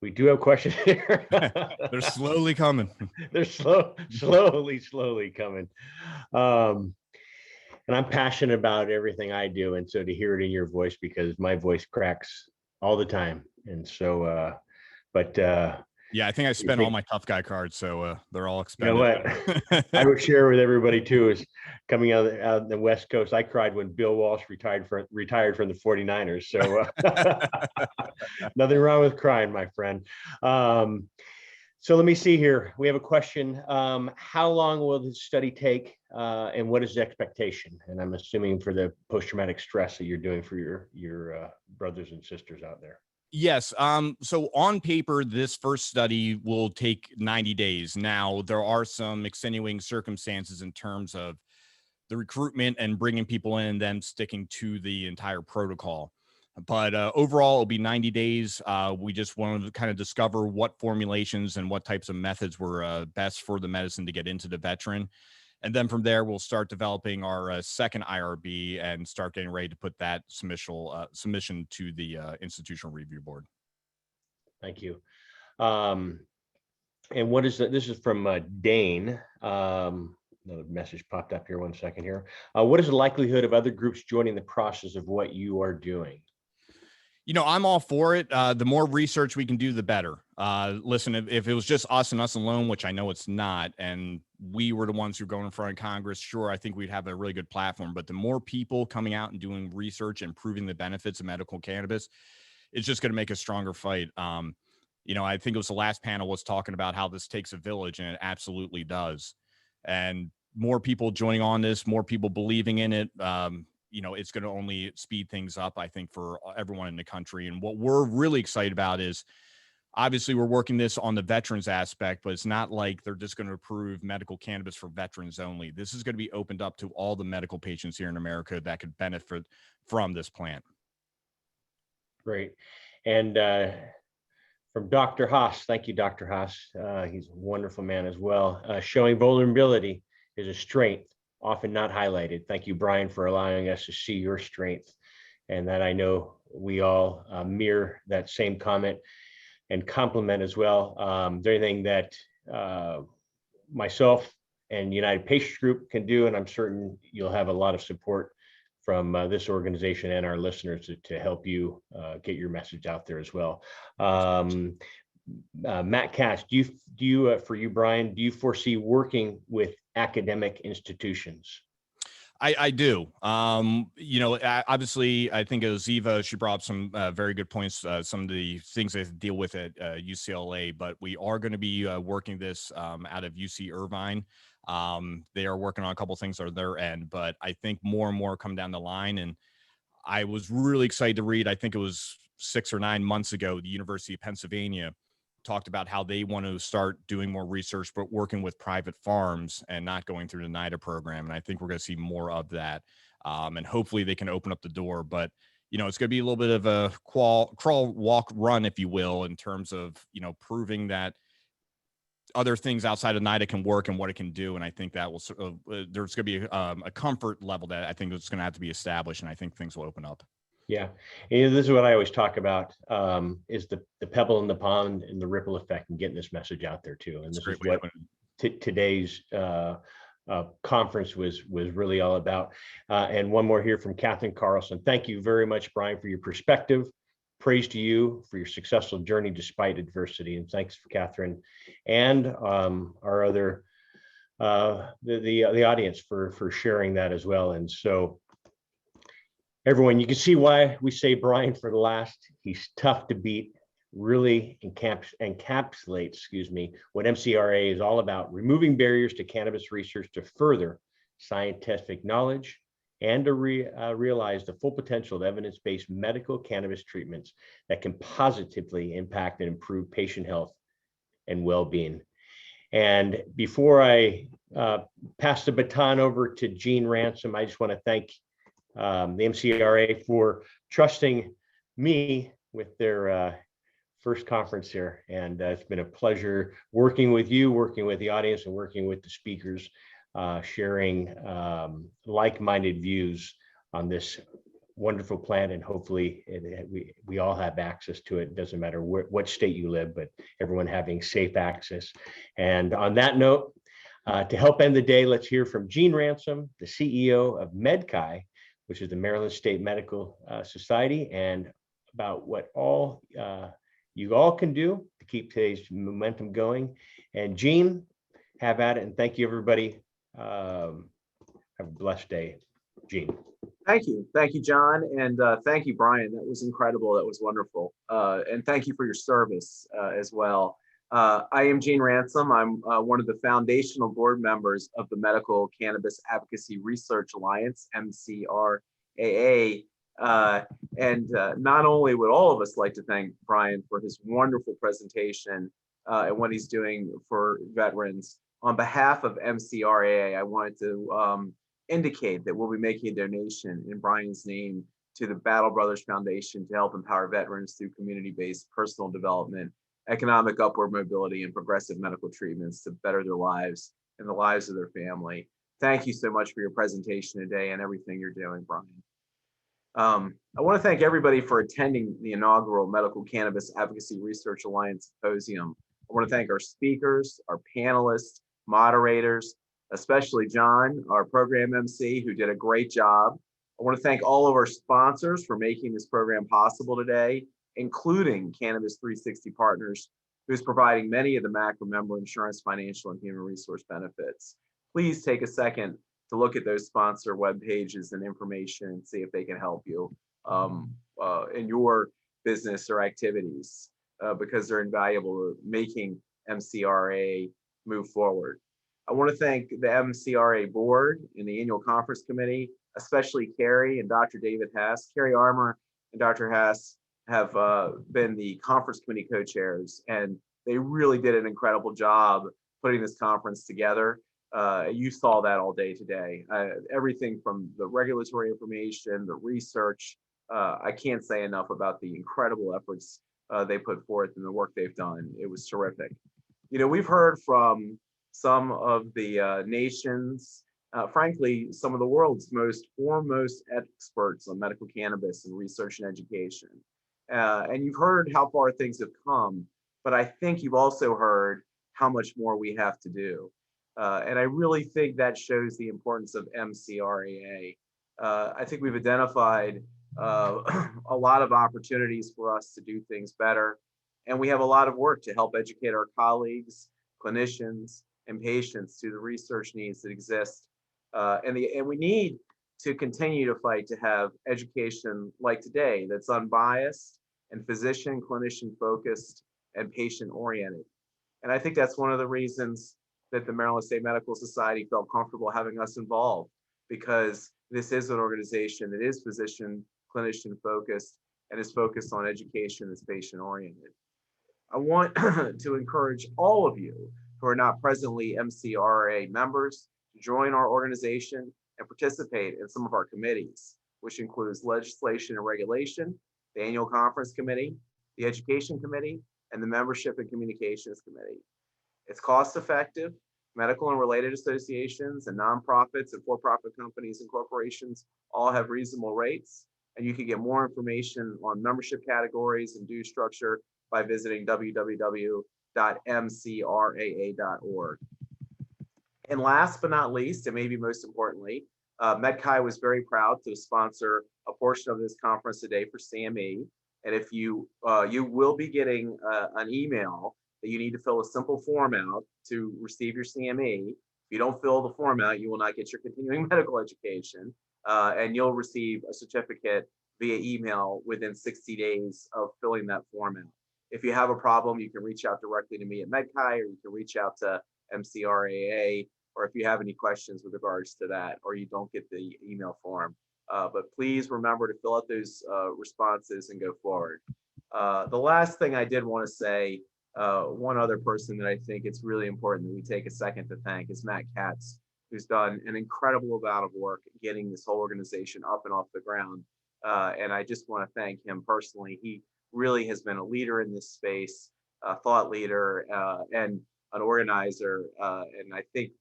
We do have questions here. They're slowly coming. They're slowly coming. And I'm passionate about everything I do. And so to hear it in your voice, because my voice cracks all the time. And so, yeah, I think I spent all my tough guy cards, so they're all expended. You know what? I would share with everybody too, is coming out the West Coast. I cried when Bill Walsh retired from the 49ers. So nothing wrong with crying, my friend. So let me see here. We have a question. How long will this study take, and what is the expectation? And I'm assuming for the post-traumatic stress that you're doing for your brothers and sisters out there. Yes. So on paper, this first study will take 90 days. Now, there are some extenuating circumstances in terms of the recruitment and bringing people in and them sticking to the entire protocol. But overall, it'll be 90 days. We just wanted to kind of discover what formulations and what types of methods were best for the medicine to get into the veteran. And then from there, we'll start developing our second IRB and start getting ready to put that submission to the Institutional Review Board. Thank you. And what is this is from Dane. Another message popped up here. 1 second here. What is the likelihood of other groups joining the process of what you are doing? You know, I'm all for it. The more research we can do, the better. Listen, if it was just us and us alone, which I know it's not, and we were the ones who are going in front of Congress, sure, I think we'd have a really good platform. But the more people coming out and doing research and proving the benefits of medical cannabis, it's just going to make a stronger fight. You know, I think it was the last panel was talking about how this takes a village, and it absolutely does. And more people joining on this, more people believing in it, you know, it's going to only speed things up, I think, for everyone in the country. And what we're really excited about is, obviously, we're working this on the veterans aspect, but it's not like they're just going to approve medical cannabis for veterans only. This is going to be opened up to all the medical patients here in America that could benefit from this plant. Great. And from Dr. Haas, thank you, Dr. Haas. He's a wonderful man as well. Showing vulnerability is a strength, often not highlighted. Thank you, Brian, for allowing us to see your strength. And that I know we all mirror that same comment and compliment as well. Is there anything that myself and United Patients Group can do, and I'm certain you'll have a lot of support from this organization and our listeners to help you get your message out there as well. Matt Cash, do you for you, Brian, do you foresee working with academic institutions? I do. You know, obviously, I think it was Eva, she brought up some very good points, some of the things they deal with at UCLA, but we are going to be working this out of UC Irvine. They are working on a couple things on their end, but I think more and more come down the line. And I was really excited to read, I think it was 6 or 9 months ago, the University of Pennsylvania talked about how they want to start doing more research, but working with private farms and not going through the NIDA program. And I think we're going to see more of that. And hopefully they can open up the door. But, you know, it's going to be a little bit of a crawl, walk, run, if you will, in terms of, you know, proving that other things outside of NIDA can work and what it can do. And I think that will there's going to be a comfort level that I think it's going to have to be established. And I think things will open up. Yeah. And this is what I always talk about, is the pebble in the pond and the ripple effect and getting this message out there too. And this is what today's conference was really all about. And one more here from Catherine Carlson. Thank you very much, Brian, for your perspective. Praise to you for your successful journey despite adversity. And thanks for Catherine and our other the audience for sharing that as well. And so everyone, you can see why we say Brian for the last. He's tough to beat, really encapsulates, what MCRAA is all about: removing barriers to cannabis research to further scientific knowledge and to realize the full potential of evidence-based medical cannabis treatments that can positively impact and improve patient health and well-being. And before I pass the baton over to Gene Ransom, I just want to thank the MCRAA for trusting me with their first conference here. And it's been a pleasure working with you, working with the audience, and working with the speakers, sharing like-minded views on this wonderful plan. And hopefully we all have access to it. It doesn't matter what state you live, but everyone having safe access. And on that note, to help end the day, let's hear from Gene Ransom, the CEO of MedCai, which is the Maryland State Medical Society, and about what all you all can do to keep today's momentum going. And Gene, have at it, and thank you, everybody. Have a blessed day, Gene. Thank you, John, and thank you, Brian. That was incredible. That was wonderful, and thank you for your service as well. I am Gene Ransom. I'm one of the foundational board members of the Medical Cannabis Advocacy Research Alliance, MCRAA. And not only would all of us like to thank Brian for his wonderful presentation and what he's doing for veterans, on behalf of MCRAA, I wanted to indicate that we'll be making a donation in Brian's name to the Battle Brothers Foundation to help empower veterans through community-based personal development, economic upward mobility, and progressive medical treatments to better their lives and the lives of their family. Thank you so much for your presentation today and everything you're doing, Brian. I want to thank everybody for attending the inaugural Medical Cannabis Advocacy Research Alliance Symposium. I want to thank our speakers, our panelists, moderators, especially John, our program MC, who did a great job. I want to thank all of our sponsors for making this program possible today, including Cannabis 360 Partners, who's providing many of the MACRA member insurance, financial, and human resource benefits. Please take a second to look at those sponsor web pages and information and see if they can help you in your business or activities, because they're invaluable to making MCRAA move forward. I want to thank the MCRAA board and the annual conference committee, especially Carrie and Dr. David Hess. Carrie Armour and Dr. Hess have been the conference committee co-chairs, and they really did an incredible job putting this conference together. You saw that all day today. Everything from the regulatory information, the research. I can't say enough about the incredible efforts they put forth and the work they've done. It was terrific. You know, we've heard from some of the nation's, frankly, some of the world's most foremost experts on medical cannabis and research and education. And you've heard how far things have come, but I think you've also heard how much more we have to do. And I really think that shows the importance of MCRAA. I think we've identified a lot of opportunities for us to do things better. And we have a lot of work to help educate our colleagues, clinicians, and patients to the research needs that exist. And we need to continue to fight to have education like today that's unbiased and physician, clinician focused and patient oriented. And I think that's one of the reasons that the Maryland State Medical Society felt comfortable having us involved, because this is an organization that is physician, clinician focused and is focused on education that's patient oriented. I want to encourage all of you who are not presently MCRAA members to join our organization and participate in some of our committees, which includes legislation and regulation, the annual conference committee, the education committee, and the membership and communications committee. It's cost effective. Medical and related associations and nonprofits and for-profit companies and corporations all have reasonable rates. And you can get more information on membership categories and due structure by visiting www.mcraa.org. And last but not least, and maybe most importantly, MedChi was very proud to sponsor a portion of this conference today for CME. And if you will be getting an email that you need to fill a simple form out to receive your CME. If you don't fill the form out, you will not get your continuing medical education, and you'll receive a certificate via email within 60 days of filling that form out. If you have a problem, you can reach out directly to me at MedChi, or you can reach out to MCRAA, or if you have any questions with regards to that, or you don't get the email form. But please remember to fill out those responses and go forward. The last thing I did want to say, one other person that I think it's really important that we take a second to thank is Matt Katz, who's done an incredible amount of work getting this whole organization up and off the ground. And I just want to thank him personally. He really has been a leader in this space, a thought leader, and an organizer. And I think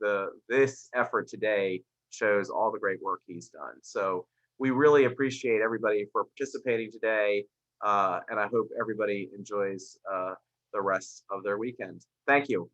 this effort today shows all the great work he's done. So we really appreciate everybody for participating today. And I hope everybody enjoys the rest of their weekend. Thank you.